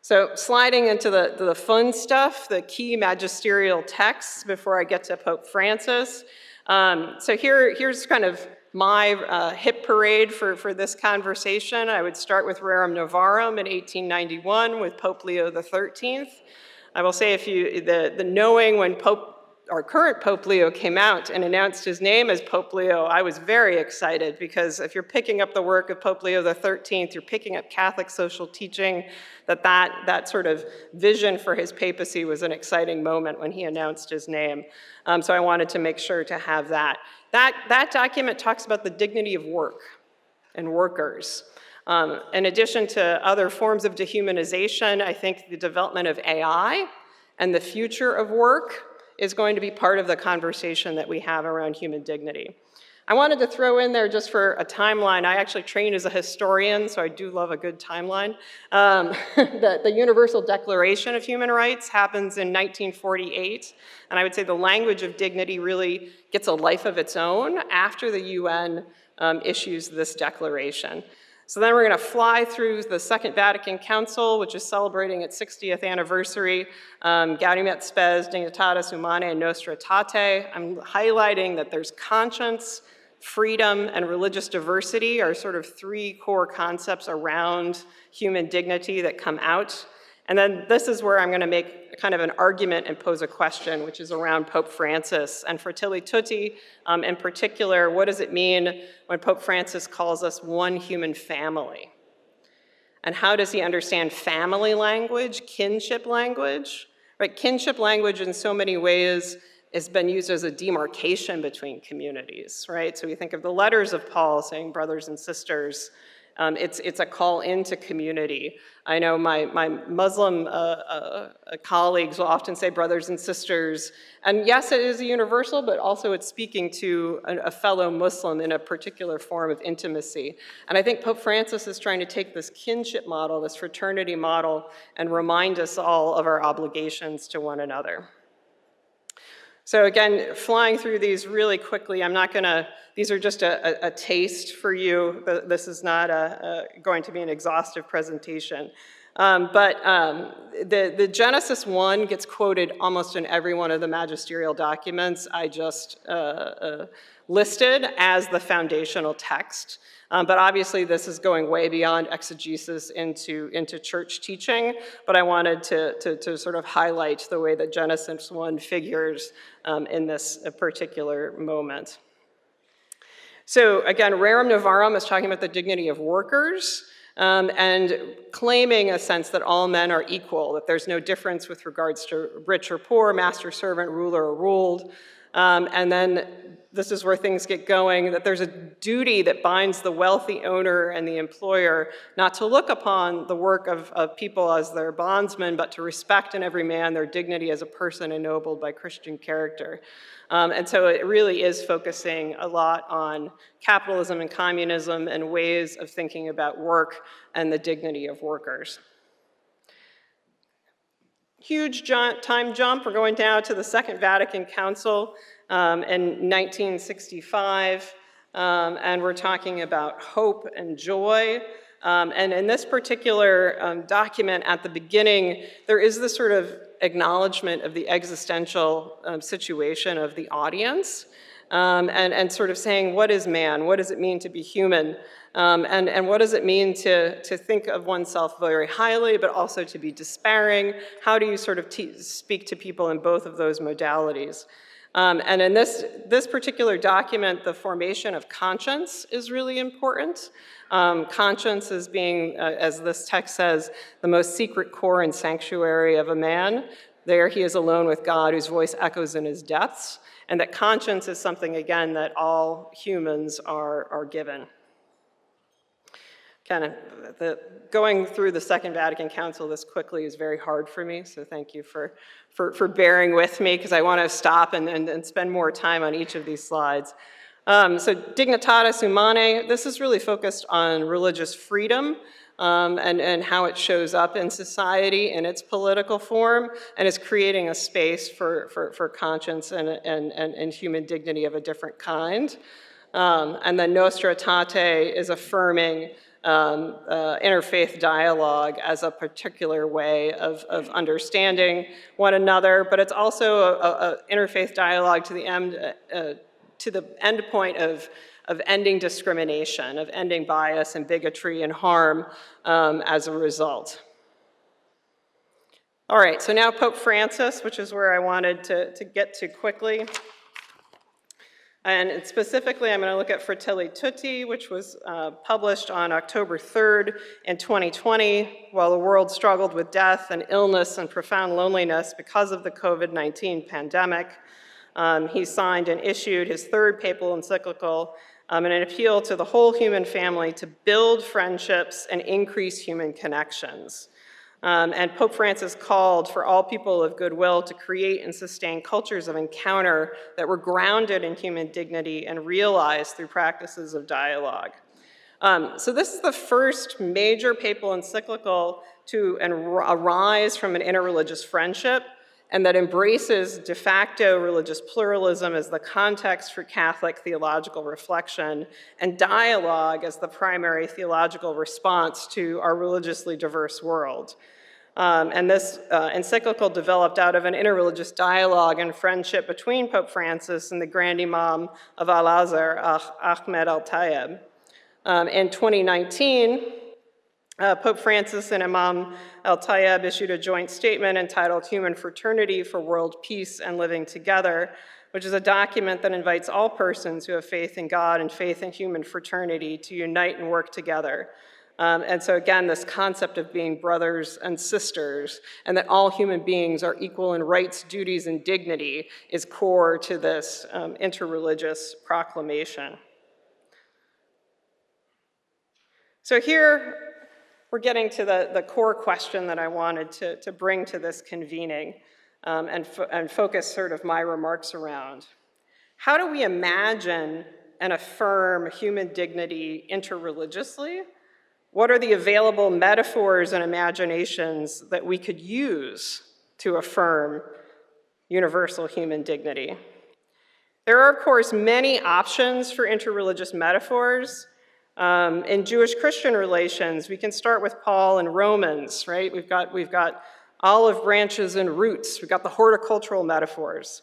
So sliding into the fun stuff, the key magisterial texts before I get to Pope Francis. So here's kind of my hit parade for this conversation. I would start with Rerum Novarum in 1891 with Pope Leo XIII. I will say the knowing when our current Pope Leo came out and announced his name as Pope Leo, I was very excited because if you're picking up the work of Pope Leo XIII, you're picking up Catholic social teaching, that sort of vision for his papacy was an exciting moment when he announced his name. So I wanted to make sure to have that. That document talks about the dignity of work and workers. In addition to other forms of dehumanization, I think the development of AI and the future of work is going to be part of the conversation that we have around human dignity. I wanted to throw in there just for a timeline. I actually trained as a historian, so I do love a good timeline. The Universal Declaration of Human Rights happens in 1948, and I would say the language of dignity really gets a life of its own after the UN issues this declaration. So then we're going to fly through the Second Vatican Council, which is celebrating its 60th anniversary, Gaudium et Spes, Dignitatis Humanae Nostra Aetate. I'm highlighting that there's conscience, freedom, and religious diversity are sort of three core concepts around human dignity that come out. And then this is where I'm going to make kind of an argument and pose a question, which is around Pope Francis and Fratelli Tutti. In particular, what does it mean when Pope Francis calls us one human family? And how does he understand family language, kinship language? Right, kinship language in so many ways has been used as a demarcation between communities, right? So we think of the letters of Paul saying brothers and sisters. It's a call into community. I know my Muslim colleagues will often say brothers and sisters. And yes, it is a universal, but also it's speaking to a fellow Muslim in a particular form of intimacy. And I think Pope Francis is trying to take this kinship model, this fraternity model, and remind us all of our obligations to one another. So again, flying through these really quickly, these are just a taste for you. This is not going to be an exhaustive presentation. But the Genesis 1 gets quoted almost in every one of the magisterial documents I just listed as the foundational text. But obviously this is going way beyond exegesis into church teaching, but I wanted to sort of highlight the way that Genesis 1 figures in this particular moment. So again, Rerum Novarum is talking about the dignity of workers and claiming a sense that all men are equal, that there's no difference with regards to rich or poor, master, servant, ruler, or ruled. And then this is where things get going, that there's a duty that binds the wealthy owner and the employer not to look upon the work of people as their bondsmen, but to respect in every man their dignity as a person ennobled by Christian character. And so it really is focusing a lot on capitalism and communism and ways of thinking about work and the dignity of workers. Huge time jump, we're going down to the Second Vatican Council in 1965, and we're talking about hope and joy. And in this particular document at the beginning, there is this sort of acknowledgement of the existential situation of the audience, and sort of saying, what is man? What does it mean to be human? And what does it mean to think of oneself very highly, but also to be despairing? How do you sort of speak to people in both of those modalities? And in this particular document, the formation of conscience is really important. Conscience as being, as this text says, the most secret core and sanctuary of a man. There he is alone with God, whose voice echoes in his depths, and that conscience is something, again, that all humans are given. Kind of going through the Second Vatican Council this quickly is very hard for me, so thank you for bearing with me, because I want to stop and spend more time on each of these slides. So Dignitatis Humanae, this is really focused on religious freedom and how it shows up in society in its political form, and is creating a space for conscience and human dignity of a different kind. And then Nostra Aetate is affirming interfaith dialogue as a particular way of understanding one another, but it's also a interfaith dialogue to the end point of ending discrimination, of ending bias and bigotry and harm as a result. All right, so now Pope Francis, which is where I wanted to get to quickly. And specifically, I'm going to look at Fratelli Tutti, which was published on October 3rd in 2020, while the world struggled with death and illness and profound loneliness because of the COVID-19 pandemic. He signed and issued his third papal encyclical, and an appeal to the whole human family to build friendships and increase human connections. And Pope Francis called for all people of goodwill to create and sustain cultures of encounter that were grounded in human dignity and realized through practices of dialogue. So this is the first major papal encyclical to arise from an interreligious friendship, and that embraces de facto religious pluralism as the context for Catholic theological reflection, and dialogue as the primary theological response to our religiously diverse world. And this encyclical developed out of an interreligious dialogue and friendship between Pope Francis and the Grand Imam of Al-Azhar, Ahmed Al-Tayeb. In 2019, Pope Francis and Imam Al-Tayeb issued a joint statement entitled Human Fraternity for World Peace and Living Together, which is a document that invites all persons who have faith in God and faith in human fraternity to unite and work together. And so again, this concept of being brothers and sisters, and that all human beings are equal in rights, duties, and dignity is core to this interreligious proclamation. So here, we're getting to the core question that I wanted to bring to this convening and focus sort of my remarks around. How do we imagine and affirm human dignity interreligiously? What are the available metaphors and imaginations that we could use to affirm universal human dignity? There are, of course, many options for interreligious metaphors. In Jewish-Christian relations, we can start with Paul and Romans, right? We've got olive branches and roots. We've got the horticultural metaphors.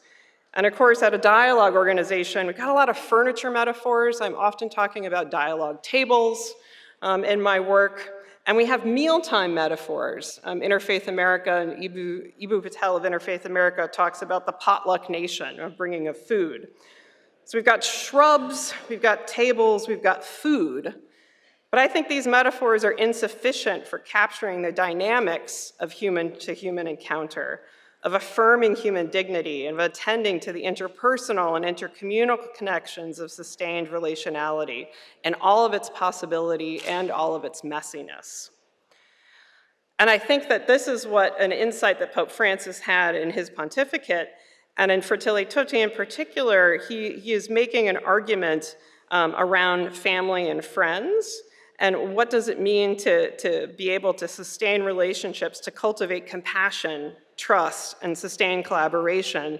And of course, at a dialogue organization, we've got a lot of furniture metaphors. I'm often talking about dialogue tables in my work. And we have mealtime metaphors. Interfaith America and Ibu Patel of Interfaith America talks about the potluck nation, of bringing of food. So we've got shrubs, we've got tables, we've got food. But I think these metaphors are insufficient for capturing the dynamics of human-to-human encounter. of affirming human dignity, and of attending to the interpersonal and intercommunal connections of sustained relationality and all of its possibility and all of its messiness. And I think that this is what an insight that Pope Francis had in his pontificate, and in Fratelli Tutti in particular, he is making an argument around family and friends, and what does it mean to be able to sustain relationships, to cultivate compassion, trust, and sustain collaboration,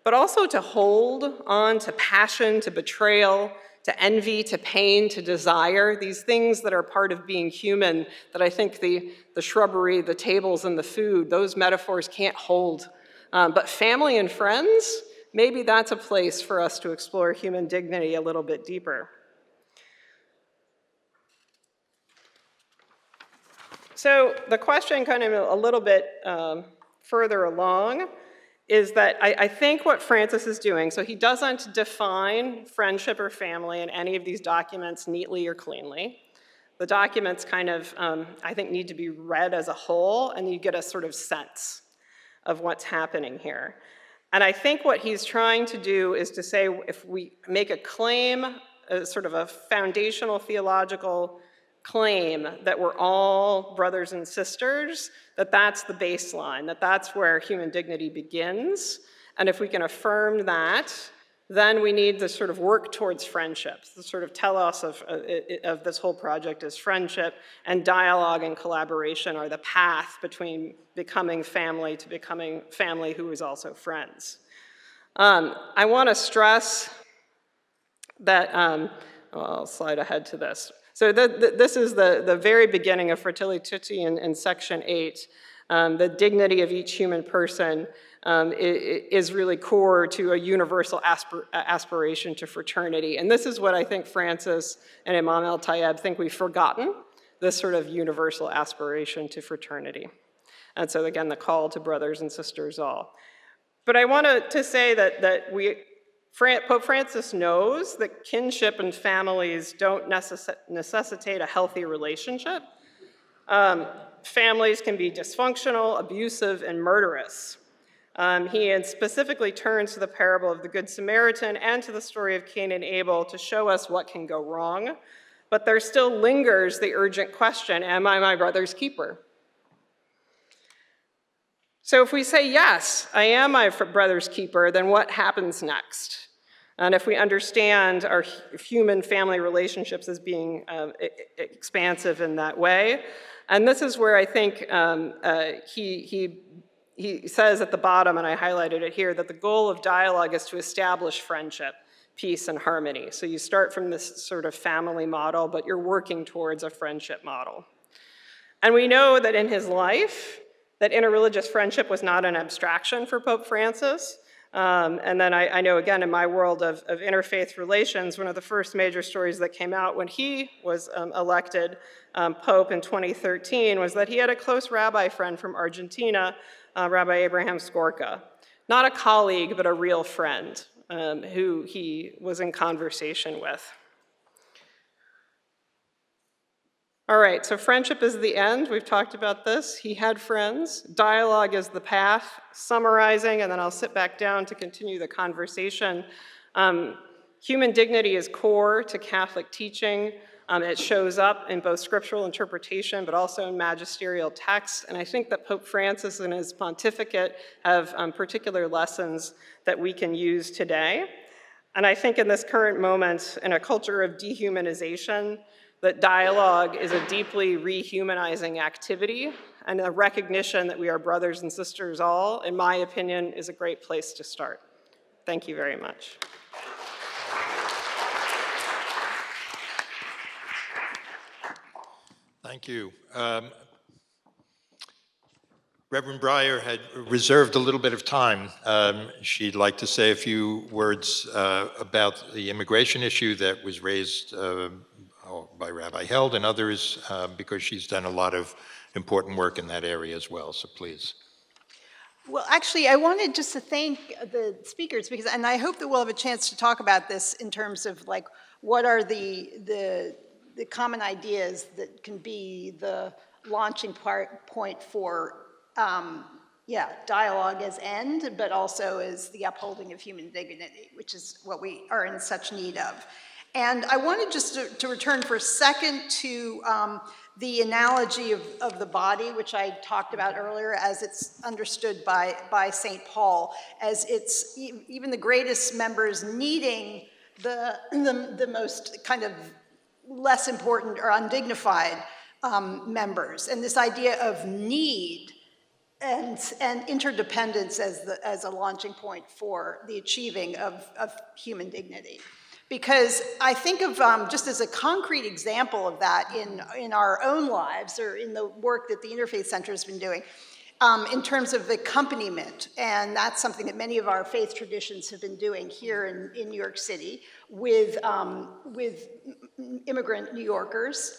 but also to hold on to passion, to betrayal, to envy, to pain, to desire, these things that are part of being human, that I think the shrubbery, the tables, and the food, those metaphors can't hold. But family and friends, maybe that's a place for us to explore human dignity a little bit deeper. So the question kind of a little bit further along is that I think what Francis is doing, so he doesn't define friendship or family in any of these documents neatly or cleanly. The documents kind of, I think, need to be read as a whole, and you get a sort of sense of what's happening here. And I think what he's trying to do is to say, if we make a claim, sort of a foundational theological claim that we're all brothers and sisters, that that's the baseline, that that's where human dignity begins. And if we can affirm that, then we need to sort of work towards friendship. The sort of telos of this whole project is friendship, and dialogue and collaboration are the path between becoming family to becoming family who is also friends. I want to stress that, I'll slide ahead to this. So this is the very beginning of Fratelli Tutti in section 8. The dignity of each human person is really core to a universal aspiration to fraternity. And this is what I think Francis and Imam el-Tayeb think we've forgotten, this sort of universal aspiration to fraternity. And so again, the call to brothers and sisters all. But I wanted to say that Pope Francis knows that kinship and families don't necessitate a healthy relationship. Families can be dysfunctional, abusive, and murderous. He specifically turns to the parable of the Good Samaritan and to the story of Cain and Abel to show us what can go wrong. But there still lingers the urgent question, am I my brother's keeper? So if we say, yes, I am my brother's keeper, then what happens next? And if we understand our human family relationships as being expansive in that way, and this is where I think he says at the bottom, and I highlighted it here, that the goal of dialogue is to establish friendship, peace, and harmony. So you start from this sort of family model, but you're working towards a friendship model. And we know that in his life, that interreligious friendship was not an abstraction for Pope Francis. And then I know, again, in my world of interfaith relations, one of the first major stories that came out when he was elected Pope in 2013 was that he had a close rabbi friend from Argentina, Rabbi Abraham Skorka. Not a colleague, but a real friend who he was in conversation with. All right, so friendship is the end. We've talked about this. He had friends. Dialogue is the path. Summarizing, and then I'll sit back down to continue the conversation. Human dignity is core to Catholic teaching. It shows up in both scriptural interpretation, but also in magisterial texts. And I think that Pope Francis in his pontificate have particular lessons that we can use today. And I think in this current moment, in a culture of dehumanization, that dialogue is a deeply rehumanizing activity, and a recognition that we are brothers and sisters all, in my opinion, is a great place to start. Thank you very much. Thank you. Reverend Breyer had reserved a little bit of time. She'd like to say a few words about the immigration issue that was raised by Rabbi Held and others, because she's done a lot of important work in that area as well, so please. Well, actually, I wanted just to thank the speakers, because, and I hope that we'll have a chance to talk about this in terms of like, what are the common ideas that can be the launching point for, dialogue as end, but also as the upholding of human dignity, which is what we are in such need of. And I wanted just to return for a second to the analogy of the body, which I talked about earlier, as it's understood by St. Paul, as it's even the greatest members needing the most kind of less important or undignified members. And this idea of need and interdependence as a launching point for the achieving of human dignity. Because I think of, just as a concrete example of that in our own lives, or in the work that the Interfaith Center has been doing, in terms of accompaniment, and that's something that many of our faith traditions have been doing here in New York City with immigrant New Yorkers,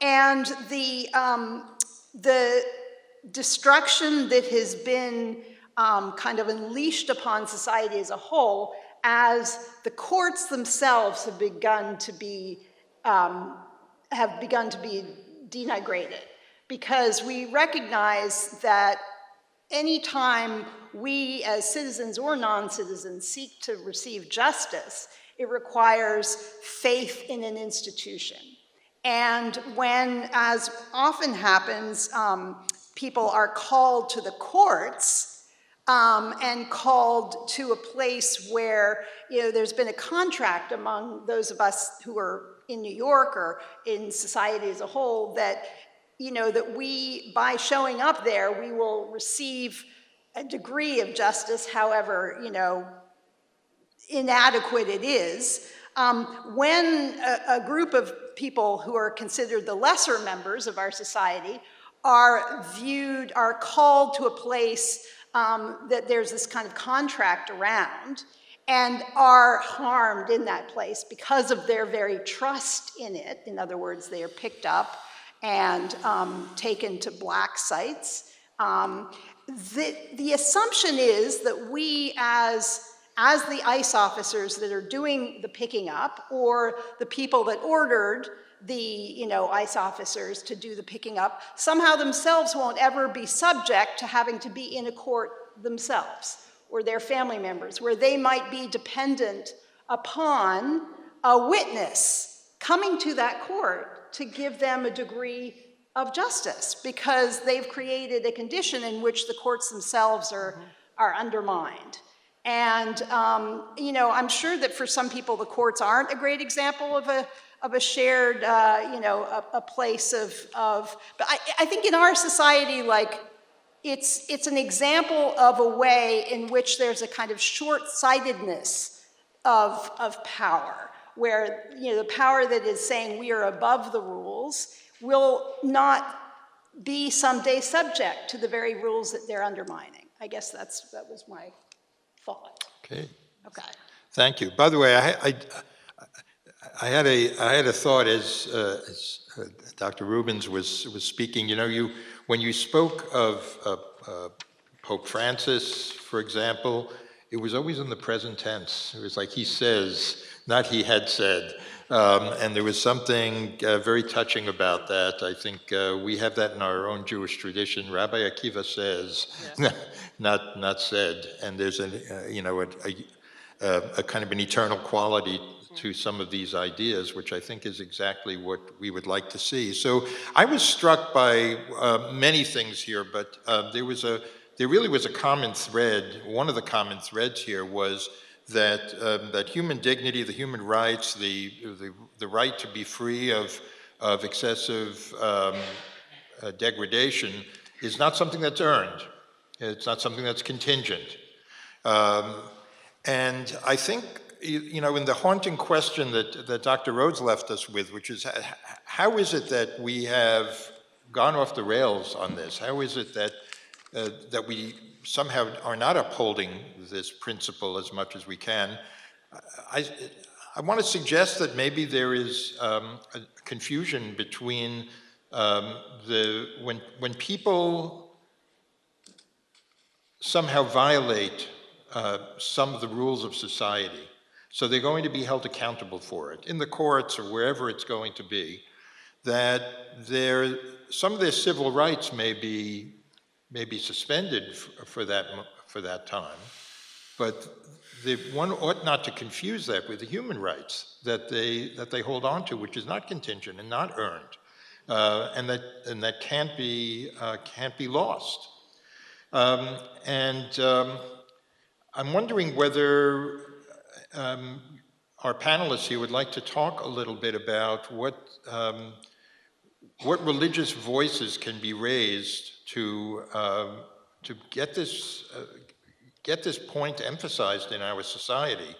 and the destruction that has been kind of unleashed upon society as a whole, as the courts themselves have begun to be denigrated, because we recognize that anytime we as citizens or non-citizens seek to receive justice, it requires faith in an institution. And when, as often happens, people are called to the courts, and called to a place where, there's been a contract among those of us who are in New York or in society as a whole that, that we, by showing up there, we will receive a degree of justice, however, inadequate it is. When a group of people who are considered the lesser members of our society are called to a place that there's this kind of contract around, and are harmed in that place because of their very trust in it. In other words, they are picked up and taken to black sites. The assumption is that we as the ICE officers that are doing the picking up, or the people that ordered the ICE officers to do the picking up, somehow themselves won't ever be subject to having to be in a court themselves, or their family members, where they might be dependent upon a witness coming to that court to give them a degree of justice, because they've created a condition in which the courts themselves are undermined. And I'm sure that for some people the courts aren't a great example of a shared, a place of. But I think in our society, it's an example of a way in which there's a kind of short-sightedness of power, where the power that is saying we are above the rules will not be someday subject to the very rules that they're undermining. I guess that was my thought. Okay. Okay. Thank you. By the way, I had a thought as Dr. Rubens was speaking. When you spoke of Pope Francis, for example, it was always in the present tense. It was like he says, not he had said. And there was something very touching about that. I think we have that in our own Jewish tradition. Rabbi Akiva says, yeah. not said. And there's a kind of an eternal quality to some of these ideas, which I think is exactly what we would like to see. So I was struck by many things here, but there really was a common thread. One of the common threads here was that human dignity, the human rights, the right to be free of excessive degradation is not something that's earned. It's not something that's contingent. And I think, in the haunting question that Dr. Rhodes left us with, which is, how is it that we have gone off the rails on this? How is it that we somehow are not upholding this principle as much as we can? I want to suggest that maybe there is a confusion between when people somehow violate some of the rules of society, so they're going to be held accountable for it in the courts or wherever it's going to be, that some of their civil rights may be may be suspended for that time, but one ought not to confuse that with the human rights that they hold on to, which is not contingent and not earned, and that can't be lost. I'm wondering whether our panelists here would like to talk a little bit about what religious voices can be raised to get this point emphasized in our society,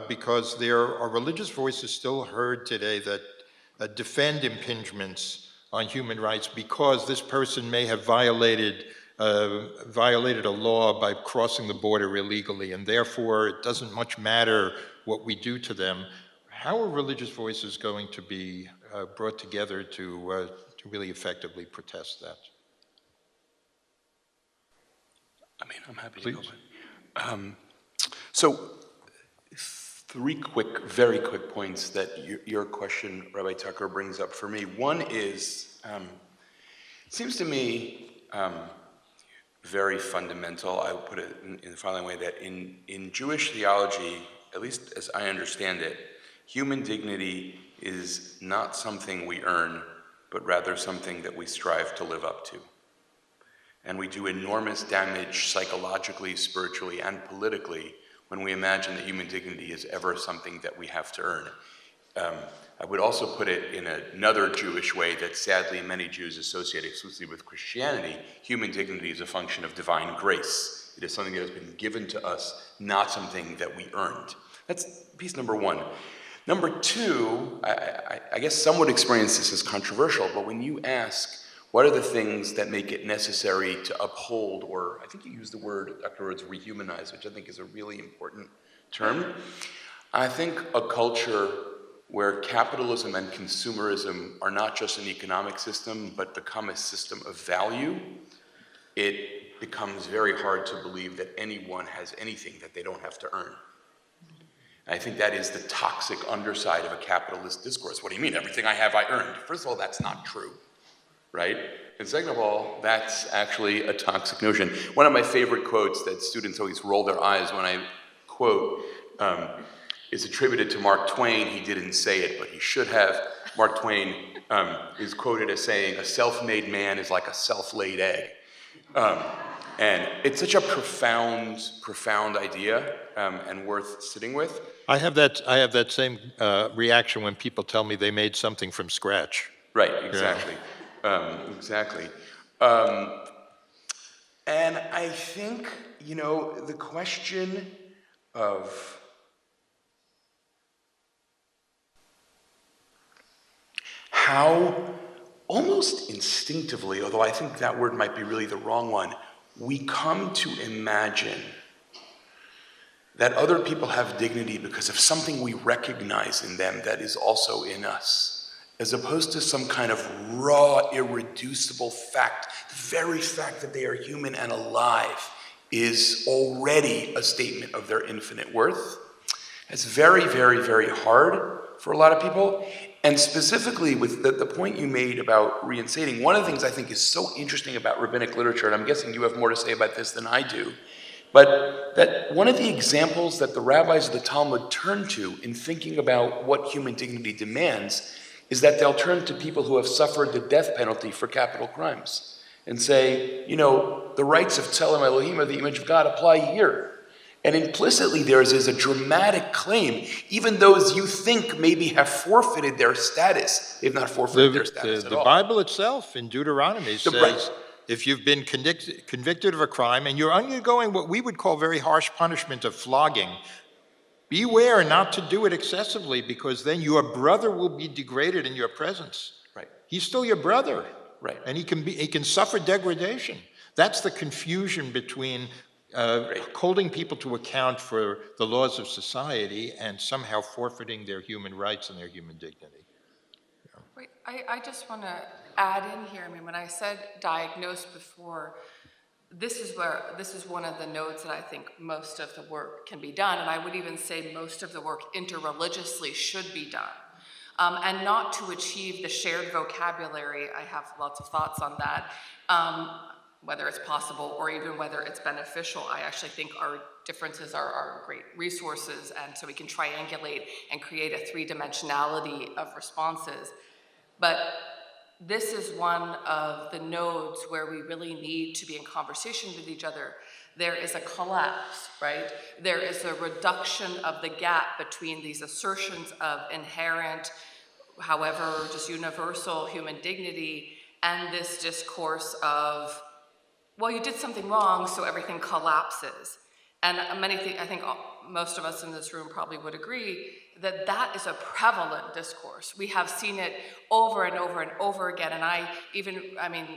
because there are religious voices still heard today that defend impingements on human rights because this person may have violated a law by crossing the border illegally, and therefore it doesn't much matter what we do to them. How are religious voices going to be brought together to really effectively protest that? I mean, I'm happy to go. So, three very quick points that your question, Rabbi Tucker, brings up for me. One is, it seems to me very fundamental. I would put it in the following way, that in Jewish theology, at least as I understand it, human dignity is not something we earn, but rather something that we strive to live up to. And we do enormous damage psychologically, spiritually, and politically when we imagine that human dignity is ever something that we have to earn. I would also put it in another Jewish way that sadly many Jews associate exclusively with Christianity. Human dignity is a function of divine grace. It is something that has been given to us, not something that we earned. That's piece number one. Number two, I guess some would experience this as controversial, but when you ask, what are the things that make it necessary to uphold, or I think you used the word, Dr. Rhodes, rehumanize, which I think is a really important term. I think a culture where capitalism and consumerism are not just an economic system, but become a system of value, it becomes very hard to believe that anyone has anything that they don't have to earn. I think that is the toxic underside of a capitalist discourse. What do you mean? Everything I have, I earned. First of all, that's not true. Right? And second of all, that's actually a toxic notion. One of my favorite quotes that students always roll their eyes when I quote is attributed to Mark Twain. He didn't say it, but he should have. Mark Twain is quoted as saying, "A self-made man is like a self-laid egg." And it's such a profound idea and worth sitting with. I have that same reaction when people tell me they made something from scratch. Right, exactly. Yeah. Exactly. And I think, the question of how, almost instinctively, although I think that word might be really the wrong one, we come to imagine that other people have dignity because of something we recognize in them that is also in us, as opposed to some kind of raw, irreducible fact. The very fact that they are human and alive is already a statement of their infinite worth. It's very, very, very hard for a lot of people. And specifically with the point you made about reinstating, one of the things I think is so interesting about rabbinic literature, and I'm guessing you have more to say about this than I do, but that one of the examples that the rabbis of the Talmud turn to in thinking about what human dignity demands is that they'll turn to people who have suffered the death penalty for capital crimes and say, the rights of Tzelem Elohim, of the image of God, apply here. And implicitly there is a dramatic claim, even those you think maybe have forfeited their status, they've not forfeited their status at all. The Bible itself in Deuteronomy says, if you've been convicted of a crime and you're undergoing what we would call very harsh punishment of flogging, beware not to do it excessively, because then your brother will be degraded in your presence. Right. He's still your brother. Right. And he can suffer degradation. That's the confusion between holding people to account for the laws of society and somehow forfeiting their human rights and their human dignity. Yeah. Wait, I just want to add in here. When I said diagnosed before, this is one of the nodes that I think most of the work can be done, and I would even say most of the work interreligiously should be done. And not to achieve the shared vocabulary, I have lots of thoughts on that. whether it's possible or even whether it's beneficial. I actually think our differences are great resources, and so we can triangulate and create a three-dimensionality of responses. But this is one of the nodes where we really need to be in conversation with each other. There is a collapse, right? There is a reduction of the gap between these assertions of inherent, however, just universal human dignity, and this discourse of, well, you did something wrong, so everything collapses. And I think most of us in this room probably would agree that that is a prevalent discourse. We have seen it over and over and over again. And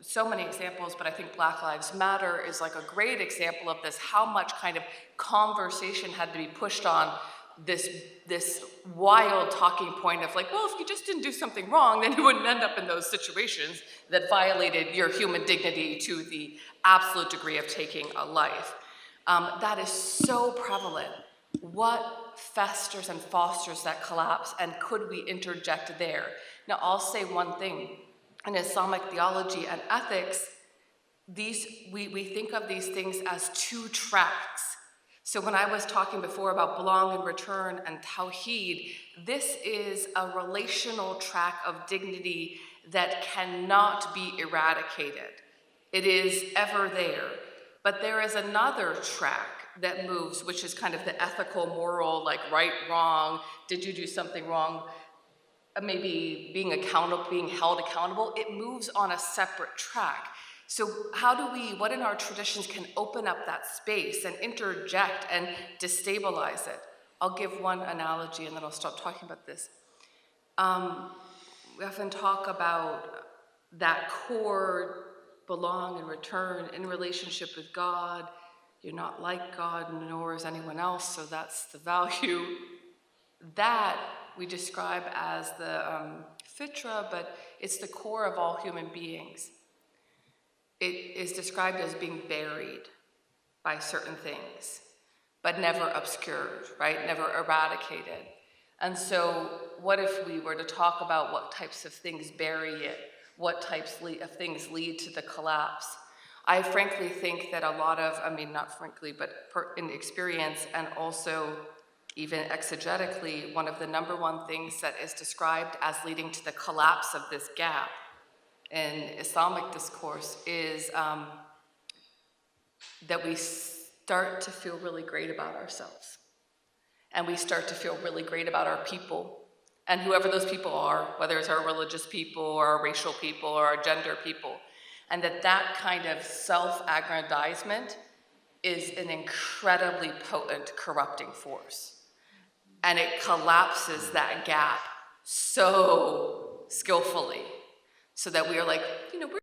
so many examples, but I think Black Lives Matter is like a great example of this, how much kind of conversation had to be pushed on this wild talking point of like, well, if you just didn't do something wrong, then you wouldn't end up in those situations that violated your human dignity to the absolute degree of taking a life. That is so prevalent. What festers and fosters that collapse, and could we interject there? Now, I'll say one thing. In Islamic theology and ethics, we think of these things as two tracks. So when I was talking before about belong and return and tawheed, this is a relational track of dignity that cannot be eradicated. It is ever there. But there is another track that moves, which is kind of the ethical, moral, like right, wrong, did you do something wrong? Maybe being held accountable. It moves on a separate track. So what in our traditions can open up that space and interject and destabilize it? I'll give one analogy and then I'll stop talking about this. We often talk about that core belong and return in relationship with God. You're not like God, nor is anyone else, so that's the value. That we describe as the fitra, but it's the core of all human beings. It is described as being buried by certain things, but never obscured, right? Never eradicated. And so what if we were to talk about what types of things bury it? What types of things lead to the collapse? I frankly think that a lot of, not frankly, but in experience and also even exegetically, one of the number one things that is described as leading to the collapse of this gap in Islamic discourse is that we start to feel really great about ourselves. And we start to feel really great about our people, and whoever those people are, whether it's our religious people or our racial people or our gender people, and that kind of self-aggrandizement is an incredibly potent corrupting force. And it collapses that gap so skillfully so that we are like, we're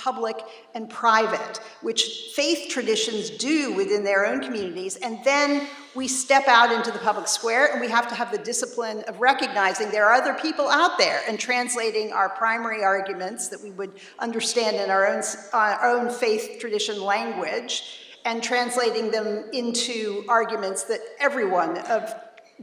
public and private, which faith traditions do within their own communities, and then we step out into the public square, and we have to have the discipline of recognizing there are other people out there and translating our primary arguments that we would understand in our own faith tradition language and translating them into arguments that everyone of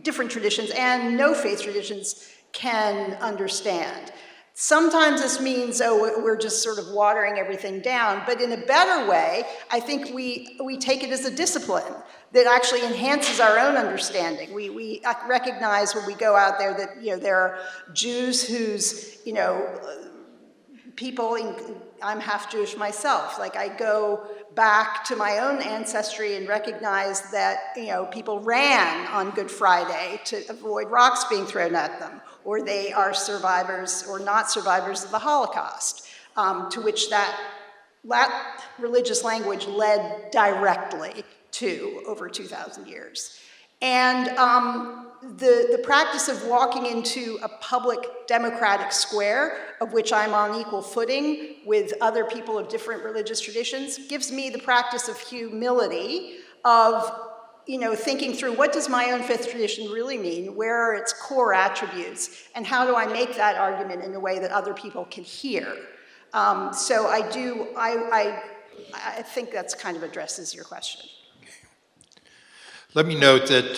different traditions and no faith traditions can understand. Sometimes this means, oh, we're just sort of watering everything down, but in a better way, I think we take it as a discipline that actually enhances our own understanding. We recognize when we go out there that, you know, there are Jews whose, you know, I'm half Jewish myself. Like, I go back to my own ancestry and recognize that, you know, people ran on Good Friday to avoid rocks being thrown at them, or they are survivors or not survivors of the Holocaust, to which that religious language led directly to over 2,000 years. And the practice of walking into a public democratic square, of which I'm on equal footing with other people of different religious traditions, gives me the practice of humility, of, you know, thinking through what does my own faith tradition really mean, where are its core attributes, and how do I make that argument in a way that other people can hear. So I think that's kind of addresses your question. Let me note that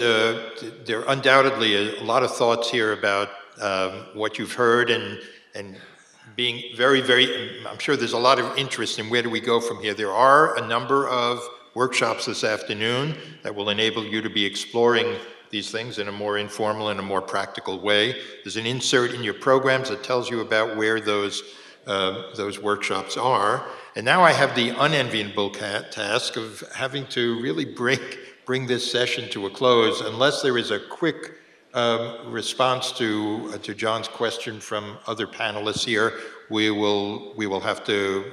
there are undoubtedly a lot of thoughts here about what you've heard and being very, I'm sure there's a lot of interest in where do we go from here. There are a number of workshops this afternoon that will enable you to be exploring these things in a more informal and a more practical way. There's an insert in your programs that tells you about where those workshops are. And now I have the unenviable task of having to really bring this session to a close, unless there is a quick response to John's question from other panelists here. We will have to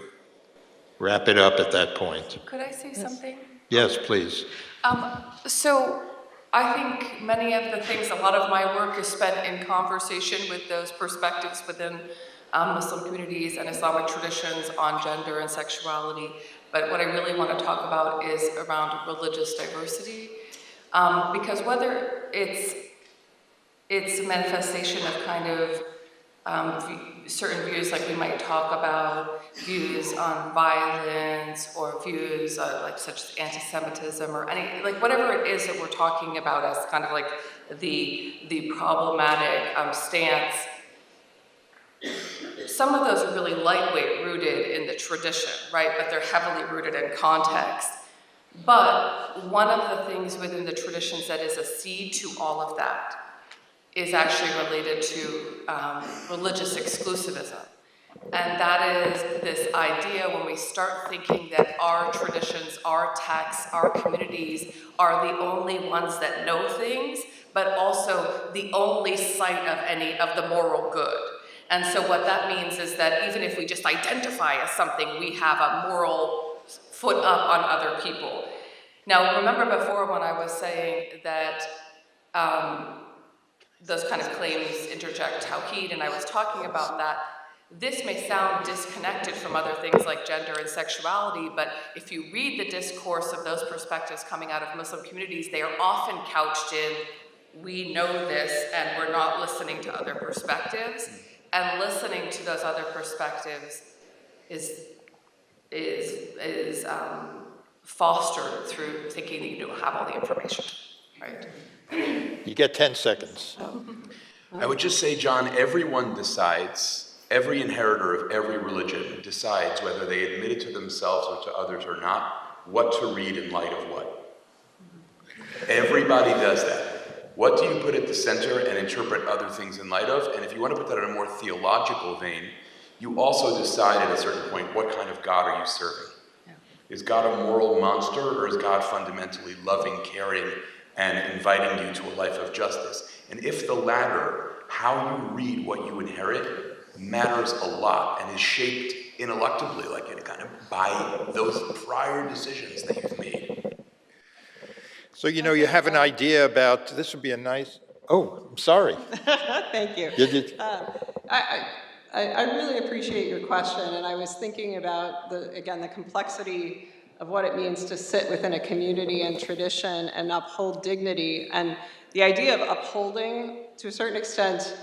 wrap it up at that point. Could I say something? Yes, please. So I think many of the things, a lot of my work is spent in conversation with those perspectives within Muslim communities and Islamic traditions on gender and sexuality. But what I really want to talk about is around religious diversity, because whether it's a manifestation of kind of certain views, like we might talk about views on violence or views like such as anti-Semitism or any, like whatever it is that we're talking about as kind of like the problematic stance. Some of those are really lightweight rooted in the tradition, right? But they're heavily rooted in context. But one of the things within the traditions that is a seed to all of that is actually related to religious exclusivism. And that is this idea when we start thinking that our traditions, our texts, our communities are the only ones that know things, but also the only site of any of the moral good. And so what that means is that even if we just identify as something, we have a moral foot up on other people. Now, remember before when I was saying that those kind of claims interject tawhid, and I was talking about that, this may sound disconnected from other things like gender and sexuality, but if you read the discourse of those perspectives coming out of Muslim communities, they are often couched in, we know this and we're not listening to other perspectives. And listening to those other perspectives is fostered through thinking that you don't have all the information, right? You get 10 seconds. I would just say, John, everyone decides, every inheritor of every religion decides whether they admit it to themselves or to others or not, what to read in light of what. Everybody does that. What do you put at the center and interpret other things in light of? And if you want to put that in a more theological vein, you also decide at a certain point, what kind of God are you serving? Yeah. Is God a moral monster, or is God fundamentally loving, caring, and inviting you to a life of justice? And if the latter, how you read what you inherit matters a lot and is shaped ineluctably, like in kind of by those prior decisions that you've made. So, you know, you have an idea about, this would be a nice, oh, I'm sorry. Thank you. I really appreciate your question, and I was thinking about, again, the complexity of what it means to sit within a community and tradition and uphold dignity. And the idea of upholding, to a certain extent,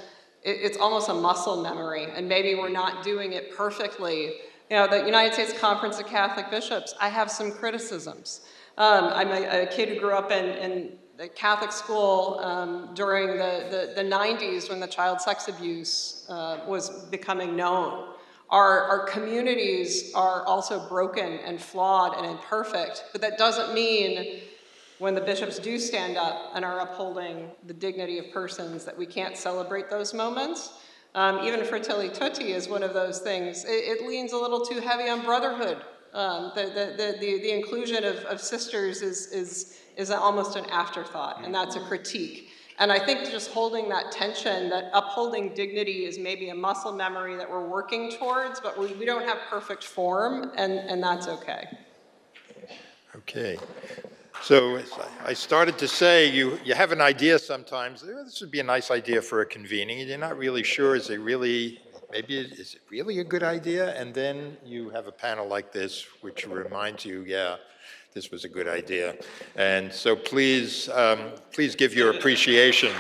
it's almost a muscle memory, and maybe we're not doing it perfectly. You know, the United States Conference of Catholic Bishops, I have some criticisms. I'm a kid who grew up in the Catholic school during the 90s when the child sex abuse was becoming known. Our communities are also broken and flawed and imperfect, but that doesn't mean when the bishops do stand up and are upholding the dignity of persons that we can't celebrate those moments. Even Fratelli Tutti is one of those things. It leans a little too heavy on brotherhood. The inclusion of sisters is almost an afterthought, and that's a critique. And I think just holding that tension, that upholding dignity is maybe a muscle memory that we're working towards, but we don't have perfect form, and that's okay. Okay. So as I started to say, you have an idea sometimes, this would be a nice idea for a convening, and you're not really sure, is it really a good idea? And then you have a panel like this, which reminds you, yeah, this was a good idea. And so please give your appreciation.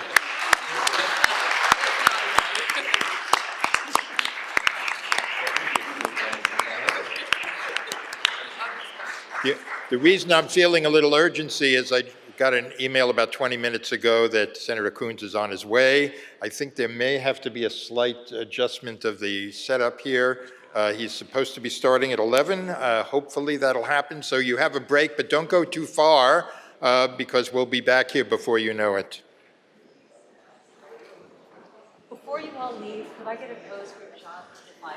The reason I'm feeling a little urgency is I got an email about 20 minutes ago that Senator Coons is on his way. I think there may have to be a slight adjustment of the setup here. He's supposed to be starting at 11. Hopefully that'll happen. So you have a break, but don't go too far because we'll be back here before you know it. Before you all leave, could I get a pose group shot with the flyer?